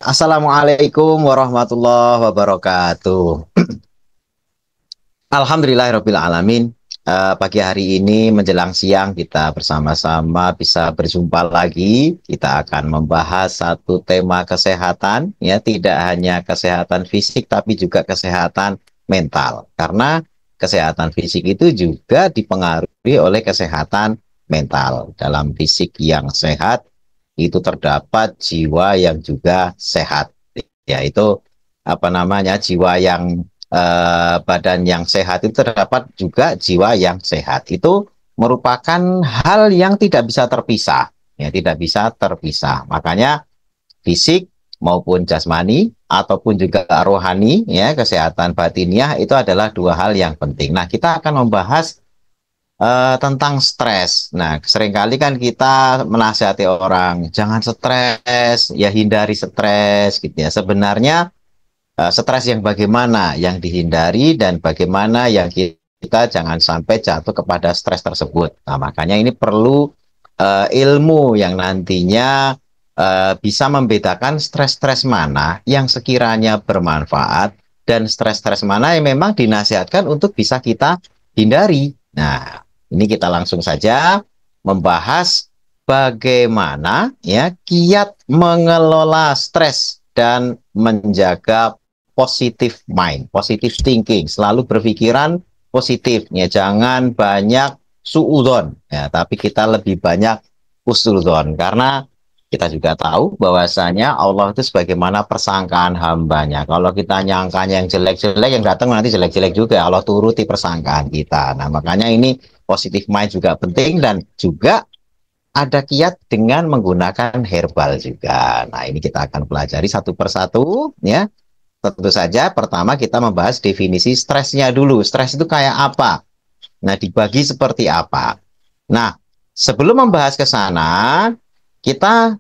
Assalamualaikum warahmatullahi wabarakatuh. Alhamdulillahirabbil alamin. Pagi hari ini menjelang siang kita bersama-sama bisa berjumpa lagi. Kita akan membahas satu tema kesehatan, ya tidak hanya kesehatan fisik tapi juga kesehatan mental. Karena kesehatan fisik itu juga dipengaruhi oleh kesehatan mental. Dalam fisik yang sehat itu terdapat jiwa yang juga sehat, yaitu apa namanya, jiwa yang badan yang sehat itu terdapat juga jiwa yang sehat. Itu merupakan hal yang tidak bisa terpisah, ya tidak bisa terpisah. Makanya fisik maupun jasmani ataupun juga rohani, ya kesehatan batiniah itu adalah dua hal yang penting. Nah, kita akan membahas tentang stres. Nah, seringkali kan kita menasihati orang jangan stres, ya hindari stres gitu ya. Sebenarnya stres yang bagaimana yang dihindari dan bagaimana yang kita jangan sampai jatuh kepada stres tersebut. Nah, makanya ini perlu ilmu yang nantinya bisa membedakan stres-stres mana yang sekiranya bermanfaat dan stres-stres mana yang memang dinasihatkan untuk bisa kita hindari. Nah, ini kita langsung saja membahas bagaimana ya kiat mengelola stres dan menjaga positive mind, positive thinking, selalu berpikiran positif, ya jangan banyak suudon, ya tapi kita lebih banyak usudon, karena kita juga tahu bahwasanya Allah itu sebagaimana persangkaan hambanya. Kalau kita nyangkanya yang jelek-jelek, yang datang nanti jelek-jelek juga. Allah turuti persangkaan kita. Nah, makanya ini positive mind juga penting, dan juga ada kiat dengan menggunakan herbal juga. Nah, ini kita akan pelajari satu persatu, ya. Tentu saja pertama kita membahas definisi stresnya dulu. Stres itu kayak apa? Nah, dibagi seperti apa? Nah, sebelum membahas ke sana, kita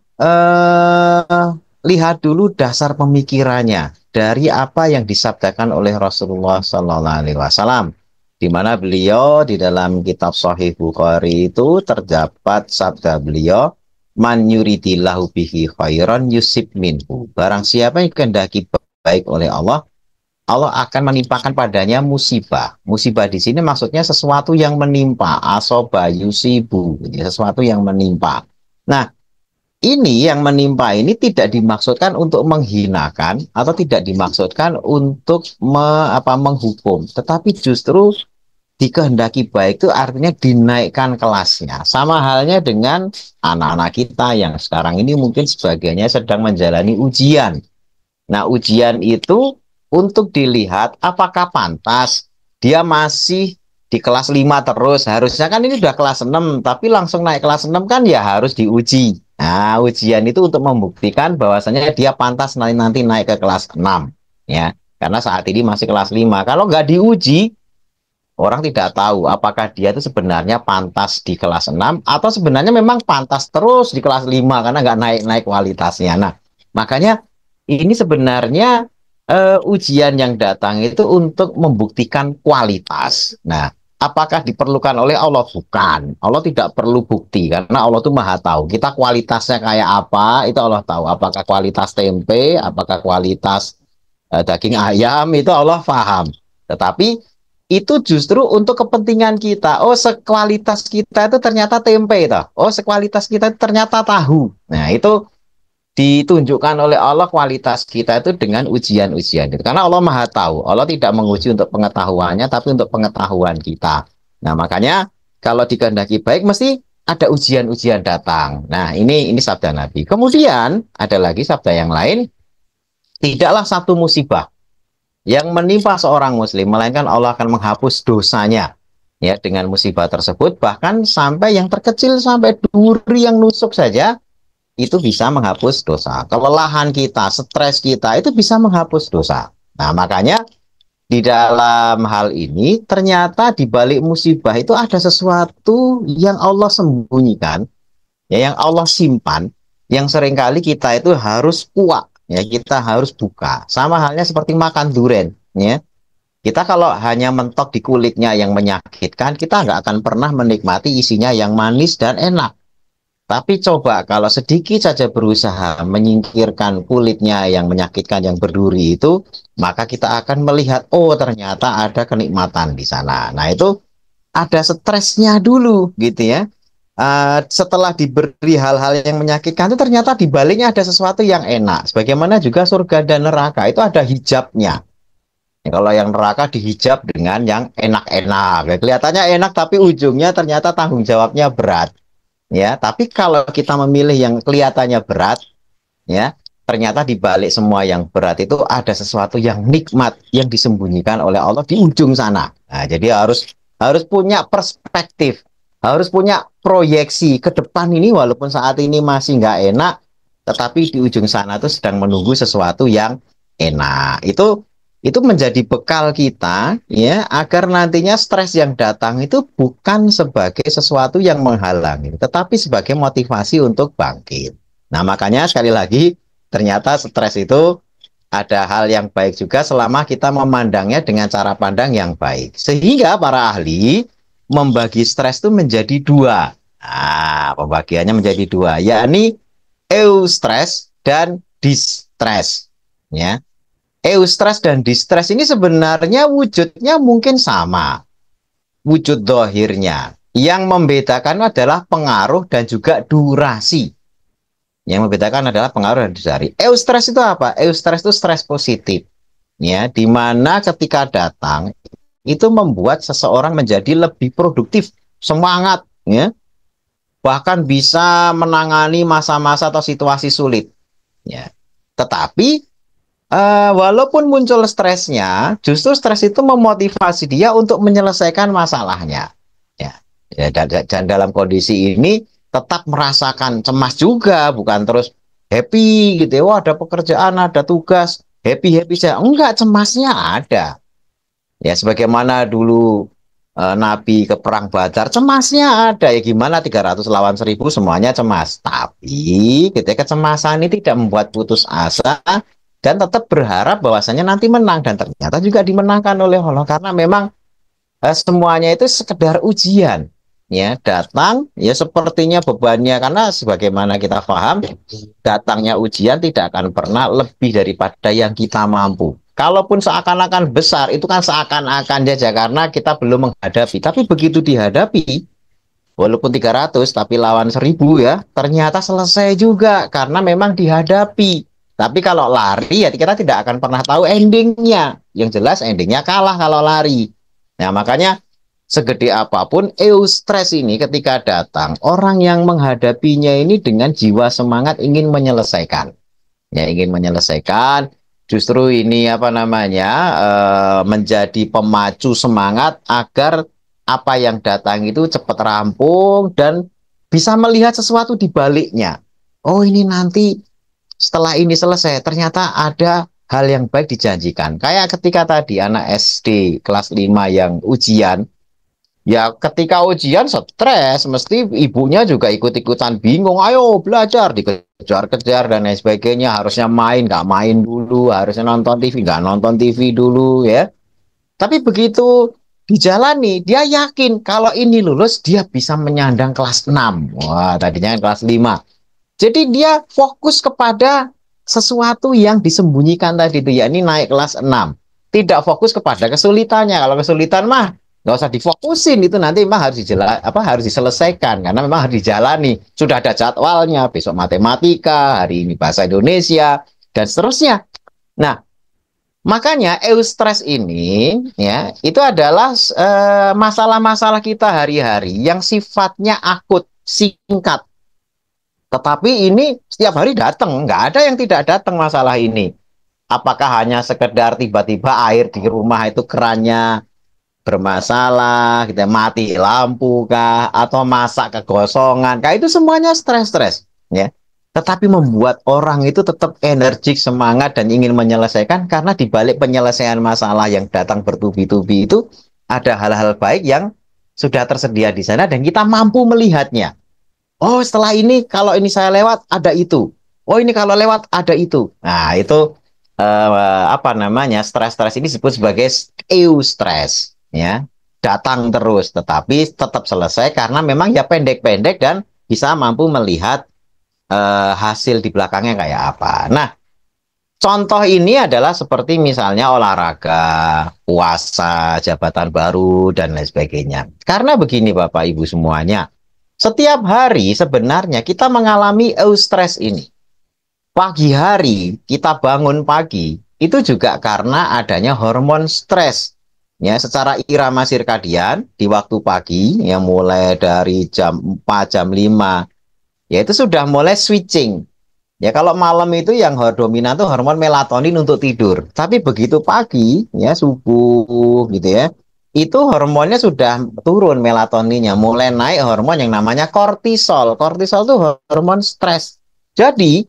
lihat dulu dasar pemikirannya dari apa yang disabdakan oleh Rasulullah Sallallahu Alaihi Wasallam, di mana beliau di dalam kitab Sahih Bukhari itu terdapat sabda beliau, man yuridillahu bihi khairan yusib minhu. Barang siapa yang kehendaki baik oleh Allah, Allah akan menimpakan padanya musibah. Musibah di sini maksudnya sesuatu yang menimpa, asoba yusibu, sesuatu yang menimpa. Nah, ini yang menimpa ini tidak dimaksudkan untuk menghinakan atau tidak dimaksudkan untuk menghukum, tetapi justru dikehendaki baik itu artinya dinaikkan kelasnya. Sama halnya dengan anak-anak kita yang sekarang ini mungkin sebagainya sedang menjalani ujian. Nah, ujian itu untuk dilihat apakah pantas dia masih di kelas 5 terus. Harusnya kan ini udah kelas 6, tapi langsung naik kelas 6 kan ya harus diuji. Nah, ujian itu untuk membuktikan bahwasanya dia pantas nanti naik ke kelas 6, ya. Karena saat ini masih kelas 5. Kalau nggak diuji, orang tidak tahu apakah dia itu sebenarnya pantas di kelas 6 atau sebenarnya memang pantas terus di kelas 5 karena nggak naik-naik kualitasnya. Nah, makanya ini sebenarnya ujian yang datang itu untuk membuktikan kualitas. Nah, apakah diperlukan oleh Allah? Bukan. Allah tidak perlu bukti karena Allah itu maha tahu. Kita kualitasnya kayak apa, itu Allah tahu. Apakah kualitas tempe, apakah kualitas daging ayam, itu Allah paham. Tetapi itu justru untuk kepentingan kita. Oh, sekualitas kita itu ternyata tempe, toh. Oh, sekualitas kita itu ternyata tahu. Nah, itu ditunjukkan oleh Allah kualitas kita itu dengan ujian-ujian itu. Karena Allah maha tahu. Allah tidak menguji untuk pengetahuannya, tapi untuk pengetahuan kita. Nah, makanya kalau dikehendaki baik, mesti ada ujian-ujian datang. Nah, ini sabda Nabi. Kemudian ada lagi sabda yang lain. Tidaklah satu musibah yang menimpa seorang muslim, melainkan Allah akan menghapus dosanya, ya, dengan musibah tersebut. Bahkan sampai yang terkecil, sampai duri yang nusuk saja, itu bisa menghapus dosa. Kelelahan kita, stres kita, itu bisa menghapus dosa. Nah, makanya di dalam hal ini, ternyata di balik musibah itu ada sesuatu yang Allah sembunyikan, ya, yang Allah simpan, yang seringkali kita itu harus kuat, ya, kita harus buka. Sama halnya seperti makan durian, ya. Kita kalau hanya mentok di kulitnya yang menyakitkan, kita nggak akan pernah menikmati isinya yang manis dan enak. Tapi coba kalau sedikit saja berusaha menyingkirkan kulitnya yang menyakitkan, yang berduri itu, maka kita akan melihat, oh ternyata ada kenikmatan di sana. Nah itu ada stresnya dulu gitu ya. Setelah diberi hal-hal yang menyakitkan itu ternyata di baliknya ada sesuatu yang enak. Sebagaimana juga surga dan neraka itu ada hijabnya. Ya, kalau yang neraka dihijab dengan yang enak-enak. Ya, kelihatannya enak tapi ujungnya ternyata tanggung jawabnya berat. Ya, tapi kalau kita memilih yang kelihatannya berat, ya, ternyata di balik semua yang berat itu ada sesuatu yang nikmat yang disembunyikan oleh Allah di ujung sana. Nah, jadi harus harus punya perspektif, harus punya proyeksi ke depan ini walaupun saat ini masih nggak enak, tetapi di ujung sana itu sedang menunggu sesuatu yang enak. Itu menjadi bekal kita ya agar nantinya stres yang datang itu bukan sebagai sesuatu yang menghalangi, tetapi sebagai motivasi untuk bangkit. Nah, makanya sekali lagi ternyata stres itu ada hal yang baik juga selama kita memandangnya dengan cara pandang yang baik. Sehingga para ahli membagi stres itu menjadi dua. Nah, pembagiannya menjadi dua, yakni eustress dan distress. Ya, eustress dan distress ini sebenarnya wujudnya mungkin sama, wujud dohirnya. Yang membedakan adalah pengaruh dan juga durasi. Yang membedakan adalah pengaruh dan durasi. Eustress itu apa? Eustress itu stres positif. Ya, di mana ketika datang itu membuat seseorang menjadi lebih produktif, semangat, ya, bahkan bisa menangani masa-masa atau situasi sulit. Ya. Tetapi walaupun muncul stresnya, justru stres itu memotivasi dia untuk menyelesaikan masalahnya. Ya, ya dan dalam kondisi ini tetap merasakan cemas juga, bukan terus happy gitu ya. Wah, ada pekerjaan, ada tugas, happy happy saja. Enggak, cemasnya ada. Ya, sebagaimana dulu Nabi ke perang Badar, cemasnya ada ya gimana 300 lawan 1000 semuanya cemas. Tapi ketika kecemasan ini tidak membuat putus asa dan tetap berharap bahwasanya nanti menang dan ternyata juga dimenangkan oleh Allah karena memang semuanya itu sekedar ujian. Ya, datang ya sepertinya bebannya karena sebagaimana kita paham datangnya ujian tidak akan pernah lebih daripada yang kita mampu. Kalaupun seakan-akan besar, itu kan seakan-akan saja karena kita belum menghadapi. Tapi begitu dihadapi, walaupun 300, tapi lawan 1000 ya, ternyata selesai juga karena memang dihadapi. Tapi kalau lari, ya kita tidak akan pernah tahu endingnya. Yang jelas endingnya kalah kalau lari. Nah, makanya segede apapun eustress ini ketika datang, orang yang menghadapinya ini dengan jiwa semangat ingin menyelesaikan. Ya, ingin menyelesaikan, justru ini apa namanya menjadi pemacu semangat agar apa yang datang itu cepat rampung dan bisa melihat sesuatu di baliknya. Oh, ini nanti setelah ini selesai ternyata ada hal yang baik dijanjikan. Kayak ketika tadi anak SD kelas 5 yang ujian. Ya, ketika ujian stres, mesti ibunya juga ikut-ikutan bingung. Ayo belajar, dikejar-kejar dan lain sebagainya. Harusnya main, nggak main dulu. Harusnya nonton TV, nggak nonton TV dulu ya. Tapi begitu dijalani, dia yakin kalau ini lulus, dia bisa menyandang kelas 6. Wah, tadinya kelas 5. Jadi dia fokus kepada sesuatu yang disembunyikan tadi itu, yakni naik kelas 6. Tidak fokus kepada kesulitannya. Kalau kesulitan mah nggak usah difokusin, itu nanti memang harus diselesaikan karena memang harus dijalani. Sudah ada jadwalnya, besok matematika, hari ini bahasa Indonesia dan seterusnya. Nah, makanya eustress ini ya itu adalah masalah-masalah kita hari-hari yang sifatnya akut, singkat. Tetapi ini setiap hari datang, nggak ada yang tidak datang masalah ini. Apakah hanya sekedar tiba-tiba air di rumah itu kerannya bermasalah, gitu, mati lampu kah, atau masak kegosongan, kah, itu semuanya stres-stres, ya. Tetapi membuat orang itu tetap energik, semangat, dan ingin menyelesaikan karena di balik penyelesaian masalah yang datang bertubi-tubi itu ada hal-hal baik yang sudah tersedia di sana dan kita mampu melihatnya. Oh, setelah ini kalau ini saya lewat ada itu. Oh, ini kalau lewat ada itu. Nah, itu apa namanya? Stres-stres ini disebut sebagai eustress, ya. Datang terus tetapi tetap selesai karena memang ya pendek-pendek dan bisa mampu melihat hasil di belakangnya kayak apa. Nah, contoh ini adalah seperti misalnya olahraga, puasa, jabatan baru, dan lain sebagainya. Karena begini Bapak Ibu semuanya, setiap hari sebenarnya kita mengalami eustress ini. Pagi hari kita bangun pagi, itu juga karena adanya hormon stres. Ya, secara irama sirkadian di waktu pagi, yang mulai dari jam 4, jam 5, ya itu sudah mulai switching. Ya kalau malam itu yang dominan tuh hormon melatonin untuk tidur. Tapi begitu pagi, ya subuh gitu ya, itu hormonnya sudah turun melatoninnya, mulai naik hormon yang namanya kortisol. Kortisol tuh hormon stres. Jadi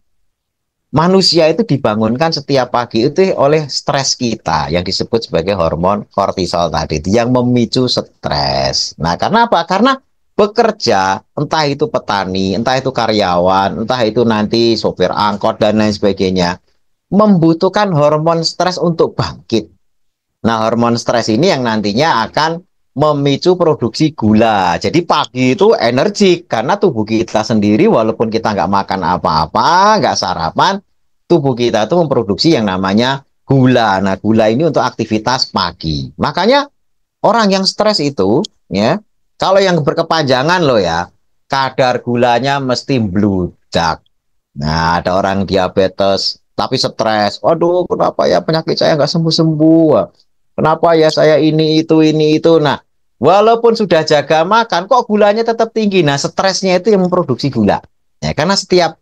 manusia itu dibangunkan setiap pagi itu oleh stres kita yang disebut sebagai hormon kortisol tadi itu yang memicu stres. Nah, karena apa? Karena bekerja, entah itu petani, entah itu karyawan, entah itu nanti sopir angkot dan lain sebagainya, membutuhkan hormon stres untuk bangkit. Nah, hormon stres ini yang nantinya akan memicu produksi gula. Jadi pagi itu energik karena tubuh kita sendiri walaupun kita nggak makan apa-apa, nggak sarapan, tubuh kita itu memproduksi yang namanya gula. Nah, gula ini untuk aktivitas pagi. Makanya orang yang stres itu, ya, kalau yang berkepanjangan loh ya, kadar gulanya mesti bludak. Nah, ada orang diabetes tapi stres. Waduh, kenapa ya penyakit saya nggak sembuh-sembuh? Kenapa ya saya ini itu. Nah, walaupun sudah jaga makan, kok gulanya tetap tinggi. Nah, stresnya itu yang memproduksi gula. Ya, karena setiap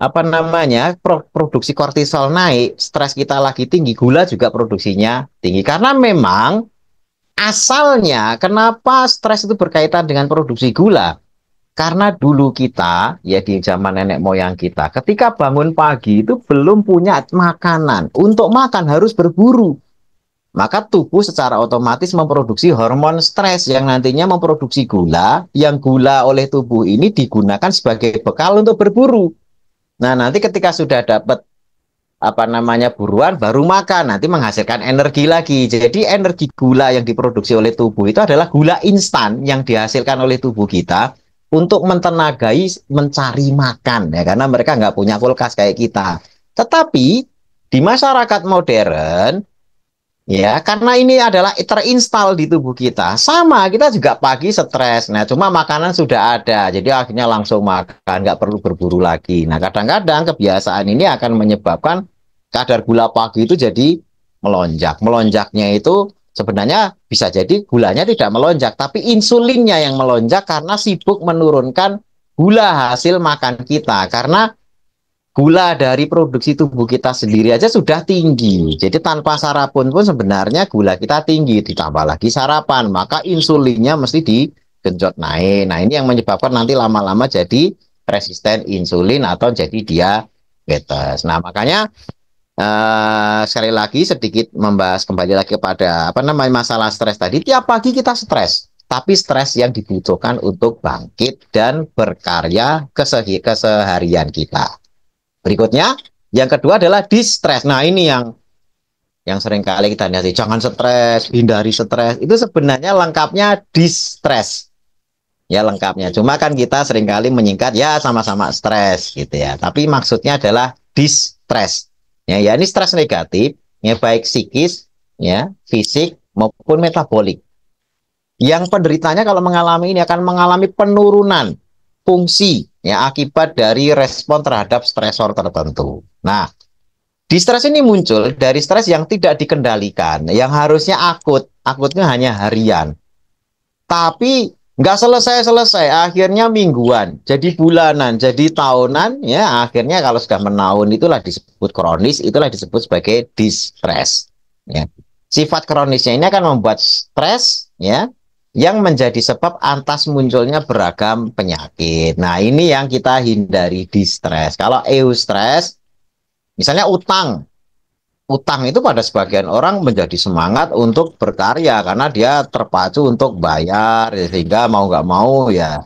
apa namanya produksi kortisol naik, stres kita lagi tinggi, gula juga produksinya tinggi. Karena memang asalnya kenapa stres itu berkaitan dengan produksi gula? Karena dulu kita, ya di zaman nenek moyang kita, ketika bangun pagi itu belum punya makanan. Untuk makan harus berburu. Maka tubuh secara otomatis memproduksi hormon stres yang nantinya memproduksi gula, yang gula oleh tubuh ini digunakan sebagai bekal untuk berburu. Nah, nanti ketika sudah dapat apa namanya buruan baru makan, nanti menghasilkan energi lagi. Jadi energi gula yang diproduksi oleh tubuh itu adalah gula instan yang dihasilkan oleh tubuh kita untuk mentenagai mencari makan ya, karena mereka nggak punya kulkas kayak kita. Tetapi di masyarakat modern ya, karena ini adalah terinstal di tubuh kita. Sama, kita juga pagi stres. Nah, cuma makanan sudah ada. Jadi akhirnya langsung makan, nggak perlu berburu lagi. Nah, kadang-kadang kebiasaan ini akan menyebabkan kadar gula pagi itu jadi melonjak. Melonjaknya itu sebenarnya bisa jadi gulanya tidak melonjak, tapi insulinnya yang melonjak karena sibuk menurunkan gula hasil makan kita. Karena gula dari produksi tubuh kita sendiri aja sudah tinggi. Jadi tanpa sarapan pun sebenarnya gula kita tinggi. Ditambah lagi sarapan, maka insulinnya mesti digenjot naik. Nah, ini yang menyebabkan nanti lama-lama jadi resisten insulin atau jadi diabetes. Nah, makanya sekali lagi sedikit membahas kembali lagi kepada apa namanya masalah stres tadi. Tiap pagi kita stres, tapi stres yang dibutuhkan untuk bangkit dan berkarya keseharian kita. Berikutnya, yang kedua adalah distress. Nah, ini yang sering kali kita lihat, jangan stres, hindari stres. Itu sebenarnya lengkapnya distress. Ya, lengkapnya. Cuma kan kita seringkali menyingkat, ya sama-sama stres gitu ya. Tapi maksudnya adalah distress. Ya ini stres negatif, ya baik psikis, ya, fisik maupun metabolik. Yang penderitanya kalau mengalami ini akan mengalami penurunan fungsi ya akibat dari respon terhadap stresor tertentu. Nah, distres ini muncul dari stres yang tidak dikendalikan, yang harusnya akut, akutnya hanya harian. Tapi nggak selesai-selesai, akhirnya mingguan, jadi bulanan, jadi tahunan, ya akhirnya kalau sudah menahun itulah disebut kronis, itulah disebut sebagai distres. Ya. Sifat kronisnya ini akan membuat stres, ya, yang menjadi sebab antas munculnya beragam penyakit. Nah, ini yang kita hindari di stres. Kalau eustress, misalnya utang. Utang itu pada sebagian orang menjadi semangat untuk berkarya karena dia terpacu untuk bayar, sehingga mau nggak mau ya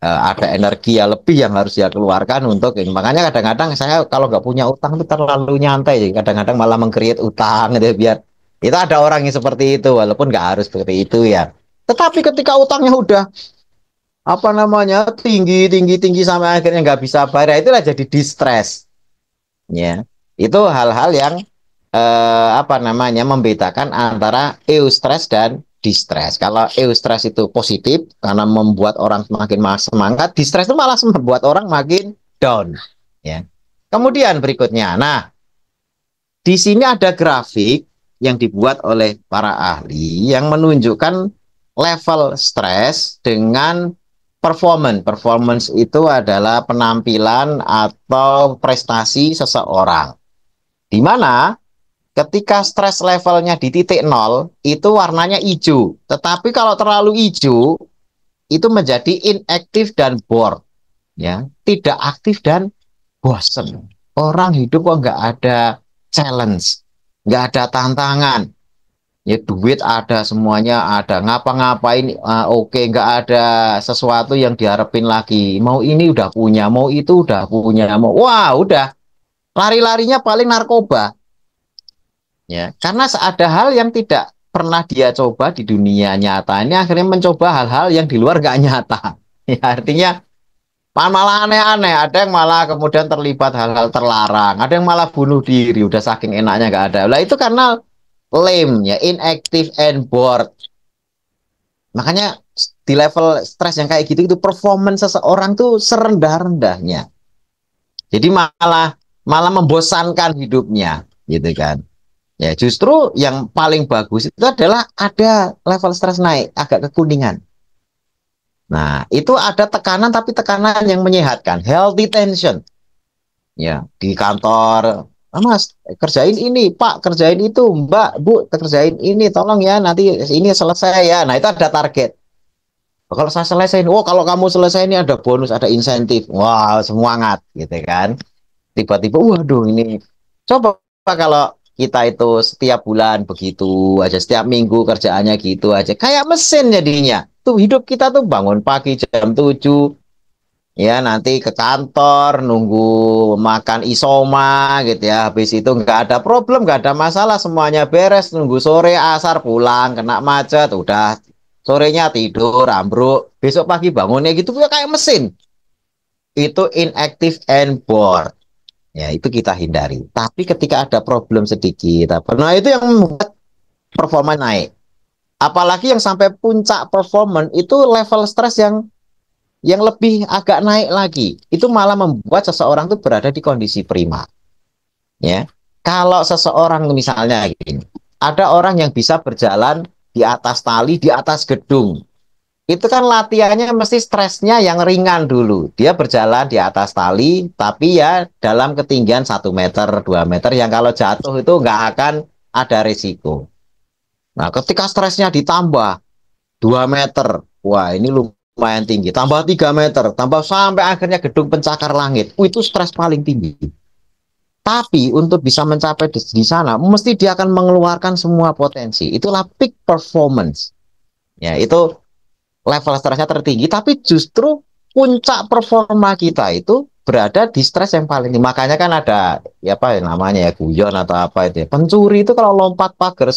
ada energi yang lebih yang harus dia keluarkan untuk ini. Makanya kadang-kadang saya kalau nggak punya utang itu terlalu nyantai. Kadang-kadang malah meng-create utang gitu biar itu ada orang yang seperti itu walaupun nggak harus seperti itu ya. Tetapi ketika utangnya udah apa namanya tinggi tinggi tinggi sampai akhirnya nggak bisa bayar, itulah jadi distress. Ya, itu hal-hal yang apa namanya membedakan antara eustress dan distress. Kalau eustress itu positif karena membuat orang semakin semangat, distress itu malah membuat orang makin down. Ya. Kemudian berikutnya, nah di sini ada grafik yang dibuat oleh para ahli yang menunjukkan level stres dengan performance. Performance itu adalah penampilan atau prestasi seseorang. Di mana ketika stres levelnya di titik nol, itu warnanya hijau. Tetapi kalau terlalu hijau, itu menjadi inaktif dan bored. Ya, tidak aktif dan bosen. Orang hidup kok nggak ada challenge, nggak ada tantangan. Ya duit ada, semuanya ada, ngapa-ngapain oke, nggak ada sesuatu yang diharapin lagi. Mau ini udah punya, mau itu udah punya, mau wah udah lari-larinya paling narkoba. Ya, karena ada hal yang tidak pernah dia coba di dunia nyata ini akhirnya mencoba hal-hal yang di luar nggak nyata. Ya, artinya malah aneh-aneh, ada yang malah kemudian terlibat hal-hal terlarang, ada yang malah bunuh diri, udah saking enaknya nggak ada. Lah itu karena lame ya, inactive and bored. Makanya di level stres yang kayak gitu itu performance seseorang tuh serendah-rendahnya. Jadi malah malah membosankan hidupnya, gitu kan. Ya justru yang paling bagus itu adalah ada level stres naik, agak kekuningan. Nah, itu ada tekanan tapi tekanan yang menyehatkan, healthy tension. Ya, di kantor, "Ah, Mas, kerjain ini, Pak, kerjain itu, Mbak, Bu, kerjain ini, tolong ya, nanti ini selesai ya." Nah, itu ada target. Kalau saya selesai, oh kalau kamu selesai ini ada bonus, ada insentif. Wah, semangat gitu kan. Tiba-tiba, waduh ini. Coba kalau kita itu setiap bulan begitu aja, setiap minggu kerjaannya gitu aja. Kayak mesin jadinya. Tuh hidup kita tuh bangun pagi jam 7, ya nanti ke kantor nunggu makan isoma gitu ya, habis itu nggak ada problem, nggak ada masalah, semuanya beres, nunggu sore asar pulang kena macet, udah sorenya tidur ambruk, besok pagi bangunnya gitu ya kayak mesin. Itu inactive and bored. Ya itu kita hindari, tapi ketika ada problem sedikit apa, nah itu yang membuat performa naik, apalagi yang sampai puncak performa itu level stres yang lebih agak naik lagi, itu malah membuat seseorang itu berada di kondisi prima. Ya, kalau seseorang misalnya gini, ada orang yang bisa berjalan di atas tali, di atas gedung, itu kan latihannya mesti stresnya yang ringan dulu. Dia berjalan di atas tali, tapi ya dalam ketinggian 1 meter, 2 meter, yang kalau jatuh itu nggak akan ada risiko. Nah, ketika stresnya ditambah 2 meter. Wah, ini lumayan tinggi. Tambah 3 meter, tambah sampai akhirnya gedung pencakar langit. Itu stres paling tinggi. Tapi untuk bisa mencapai di sana, mesti dia akan mengeluarkan semua potensi. Itulah peak performance. Ya, itu level stresnya tertinggi, tapi justru puncak performa kita itu berada di stres yang paling tinggi. Makanya kan ada ya apa ya namanya ya, guyon atau apa itu ya. Pencuri itu kalau lompat pagar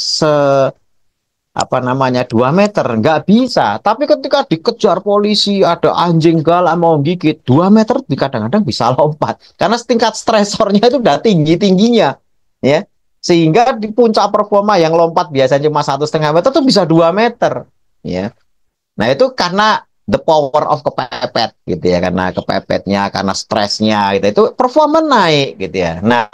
apa namanya 2 meter nggak bisa, tapi ketika dikejar polisi ada anjing galak mau gigit 2 meter kadang-kadang bisa lompat karena tingkat stresornya itu udah tinggi tingginya, ya, sehingga di puncak performa yang lompat biasanya cuma 1,5 meter tuh bisa 2 meter, ya. Nah itu karena the power of kepepet gitu ya, karena kepepetnya, karena stresnya gitu, itu performa naik gitu ya. Nah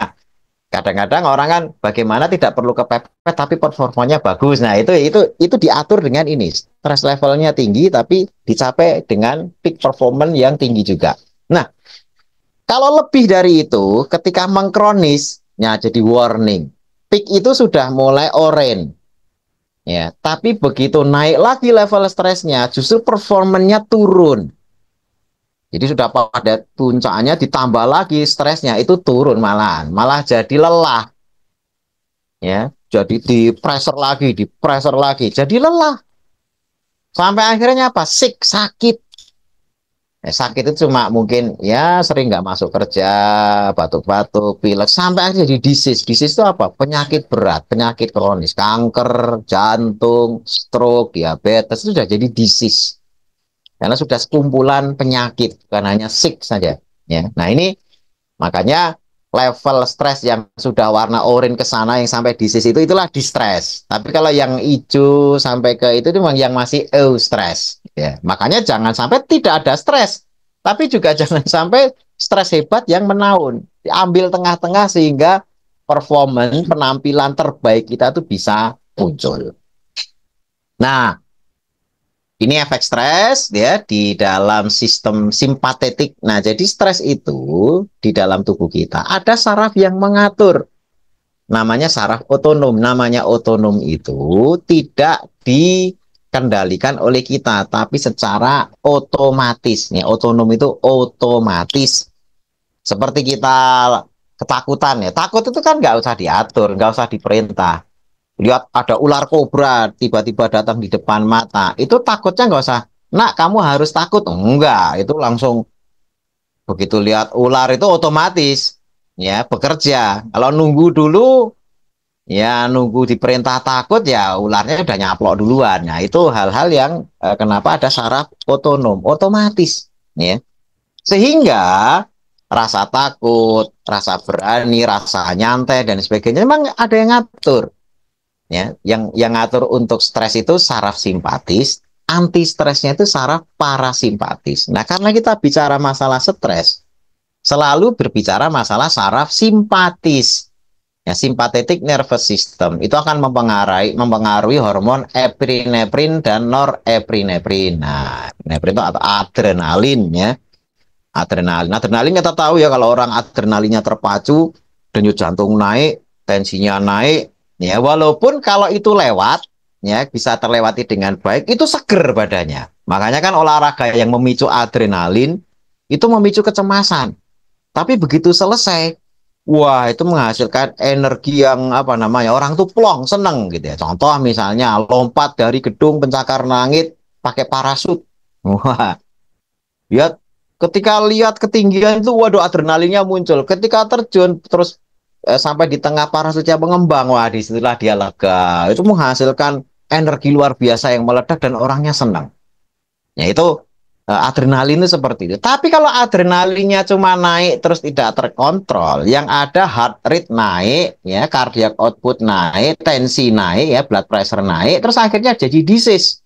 kadang-kadang orang kan bagaimana tidak perlu kepepet tapi performanya bagus. Nah, itu diatur dengan ini. Stress levelnya tinggi tapi dicapai dengan peak performance yang tinggi juga. Nah, kalau lebih dari itu ketika mengkronis, ya jadi warning. Peak itu sudah mulai orange. Ya, tapi begitu naik lagi level stresnya, justru performanya turun. Jadi sudah pada puncaknya ditambah lagi stresnya itu turun malahan, malah jadi lelah. Ya jadi di pressure lagi jadi lelah sampai akhirnya apa, sick, sakit. Sakit itu cuma mungkin ya sering nggak masuk kerja, batuk-batuk, pilek, sampai akhirnya jadi disease. Disease itu apa, penyakit berat, penyakit kronis, kanker jantung, stroke, diabetes, itu sudah jadi disease. karena sudah sekumpulan penyakit, bukan hanya sick saja. Ya, nah ini makanya level stres yang sudah warna oranye ke sana yang sampai disease itulah distress. Tapi kalau yang hijau sampai ke itu memang yang masih eustress. Ya, makanya jangan sampai tidak ada stres, tapi juga jangan sampai stres hebat yang menaun. Diambil tengah-tengah sehingga performance penampilan terbaik kita tuh bisa muncul. Nah, ini efek stres ya di dalam sistem simpatetik. Nah, jadi stres itu di dalam tubuh kita ada saraf yang mengatur. Namanya saraf otonom. Namanya otonom itu tidak dikendalikan oleh kita, tapi secara otomatis. Ya, otonom itu otomatis. Seperti kita ketakutan ya. Takut itu kan nggak usah diatur, nggak usah diperintah. Lihat ada ular kobra tiba-tiba datang di depan mata, itu takutnya nggak usah, nak kamu harus takut, enggak, itu langsung begitu lihat ular itu otomatis ya bekerja. Kalau nunggu dulu ya nunggu diperintah takut ya ularnya udah nyaplok duluan. Nah itu hal-hal yang kenapa ada saraf otonom otomatis ya, sehingga rasa takut, rasa berani, rasa nyantai dan sebagainya memang ada yang ngatur. Ya, yang ngatur untuk stres itu saraf simpatis, anti stresnya itu saraf parasimpatis. Nah, karena kita bicara masalah stres, selalu berbicara masalah saraf simpatis. Ya, sympathetic nervous system itu akan mempengaruhi hormon epinefrin dan norepinefrin. Nah, epinefrin itu atau adrenalin ya. Adrenalin kita tahu ya, kalau orang adrenalinnya terpacu, denyut jantung naik, tensinya naik, ya walaupun kalau itu lewat, ya bisa terlewati dengan baik, itu seger badannya. Makanya kan olahraga yang memicu adrenalin itu memicu kecemasan. Tapi begitu selesai, wah itu menghasilkan energi yang apa namanya, orang tuh plong, seneng gitu ya. Contoh misalnya lompat dari gedung pencakar langit pakai parasut. Wah, ya ketika lihat ketinggian itu, waduh adrenalinnya muncul. Ketika terjun terus sampai di tengah parasutnya mengembang, wah disitulah dia lega. Itu menghasilkan energi luar biasa yang meledak dan orangnya senang. Ya itu adrenalin itu seperti itu. Tapi kalau adrenalinnya cuma naik terus tidak terkontrol, yang ada heart rate naik, ya cardiac output naik, tensi naik, ya blood pressure naik, terus akhirnya jadi disease.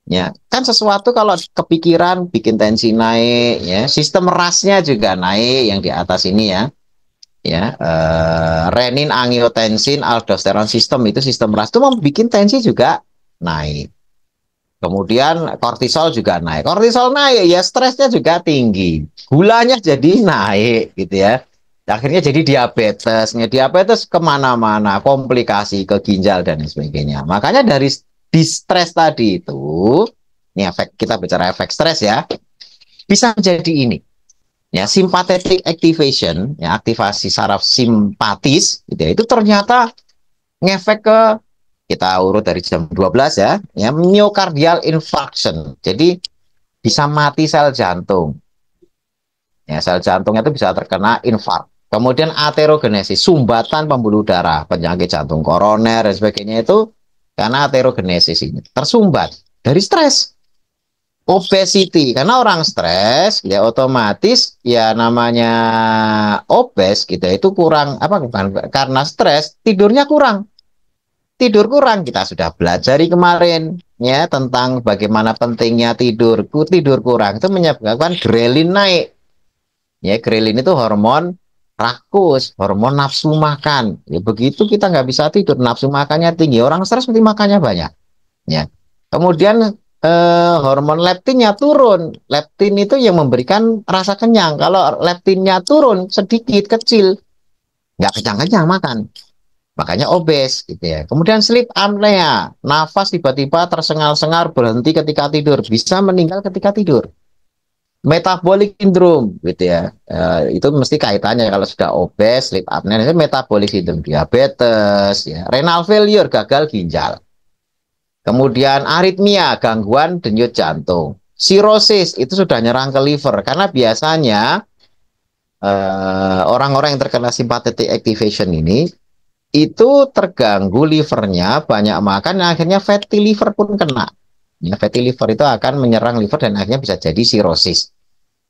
Ya, kan sesuatu kalau kepikiran bikin tensi naik, ya, sistem rasnya juga naik yang di atas ini ya, renin, angiotensin, aldosteron sistem itu sistem ras itu membuat tensi juga naik. Kemudian kortisol juga naik, kortisol naik ya stresnya juga tinggi, gulanya jadi naik gitu ya. Akhirnya jadi diabetesnya, diabetes kemana-mana, komplikasi ke ginjal dan sebagainya. Makanya dari distress tadi itu, ini efek, kita bicara efek stres ya, bisa menjadi ini. Ya, sympathetic activation, ya aktivasi saraf simpatis, gitu ya, itu ternyata ngefek ke, kita urut dari jam 12 ya myocardial infarction. Jadi bisa mati sel jantung. Ya, sel jantungnya itu bisa terkena infark. Kemudian aterogenesis, sumbatan pembuluh darah, penyakit jantung koroner dan sebagainya itu karena aterogenesis ini tersumbat dari stres. Obesity, karena orang stres ya otomatis ya namanya obes gitu itu kurang apa, bukan karena stres, tidurnya kurang. Tidur kurang, kita sudah belajar kemarin ya tentang bagaimana pentingnya tidur. Tidur kurang itu menyebabkan grelin naik. Ya, grelin itu hormon rakus, hormon nafsu makan. Ya, begitu kita nggak bisa tidur, nafsu makannya tinggi. Orang stres mesti makannya banyak. Ya. Kemudian hormon leptinnya turun. Leptin itu yang memberikan rasa kenyang. Kalau leptinnya turun sedikit, kecil, nggak kenyang-kenyang makan. Makanya obes gitu ya. Kemudian sleep apnea, nafas tiba-tiba tersengal-sengal, berhenti ketika tidur, bisa meninggal ketika tidur. Metabolic syndrome gitu ya, itu mesti kaitannya kalau sudah obes, sleep apnea itu metabolic syndrome, diabetes ya, renal failure, gagal ginjal. Kemudian aritmia, gangguan denyut jantung. Cirrhosis itu sudah nyerang ke liver, karena biasanya orang-orang yang terkena sympathetic activation ini itu terganggu livernya, banyak makan, akhirnya fatty liver pun kena. Ya, fatty liver itu akan menyerang liver dan akhirnya bisa jadi sirosis.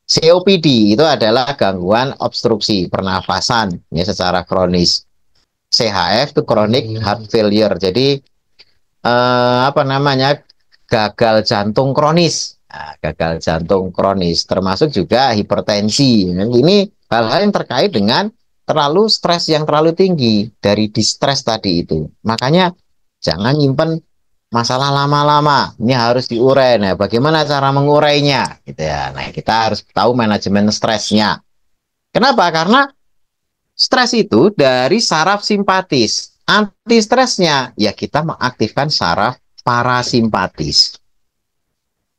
COPD itu adalah gangguan obstruksi pernafasan ya secara kronis. CHF itu chronic heart failure. Jadi apa namanya, gagal jantung kronis. Nah, gagal jantung kronis termasuk juga hipertensi. Dan ini hal-hal yang terkait dengan terlalu stres yang terlalu tinggi dari distress tadi itu. Makanya jangan nyimpen masalah lama-lama. Ini harus diurai. Nah, bagaimana cara mengurainya? Gitu ya. Nah, kita harus tahu manajemen stresnya. Kenapa? Karena stres itu dari saraf simpatis. Anti stresnya ya kita mengaktifkan saraf parasimpatis.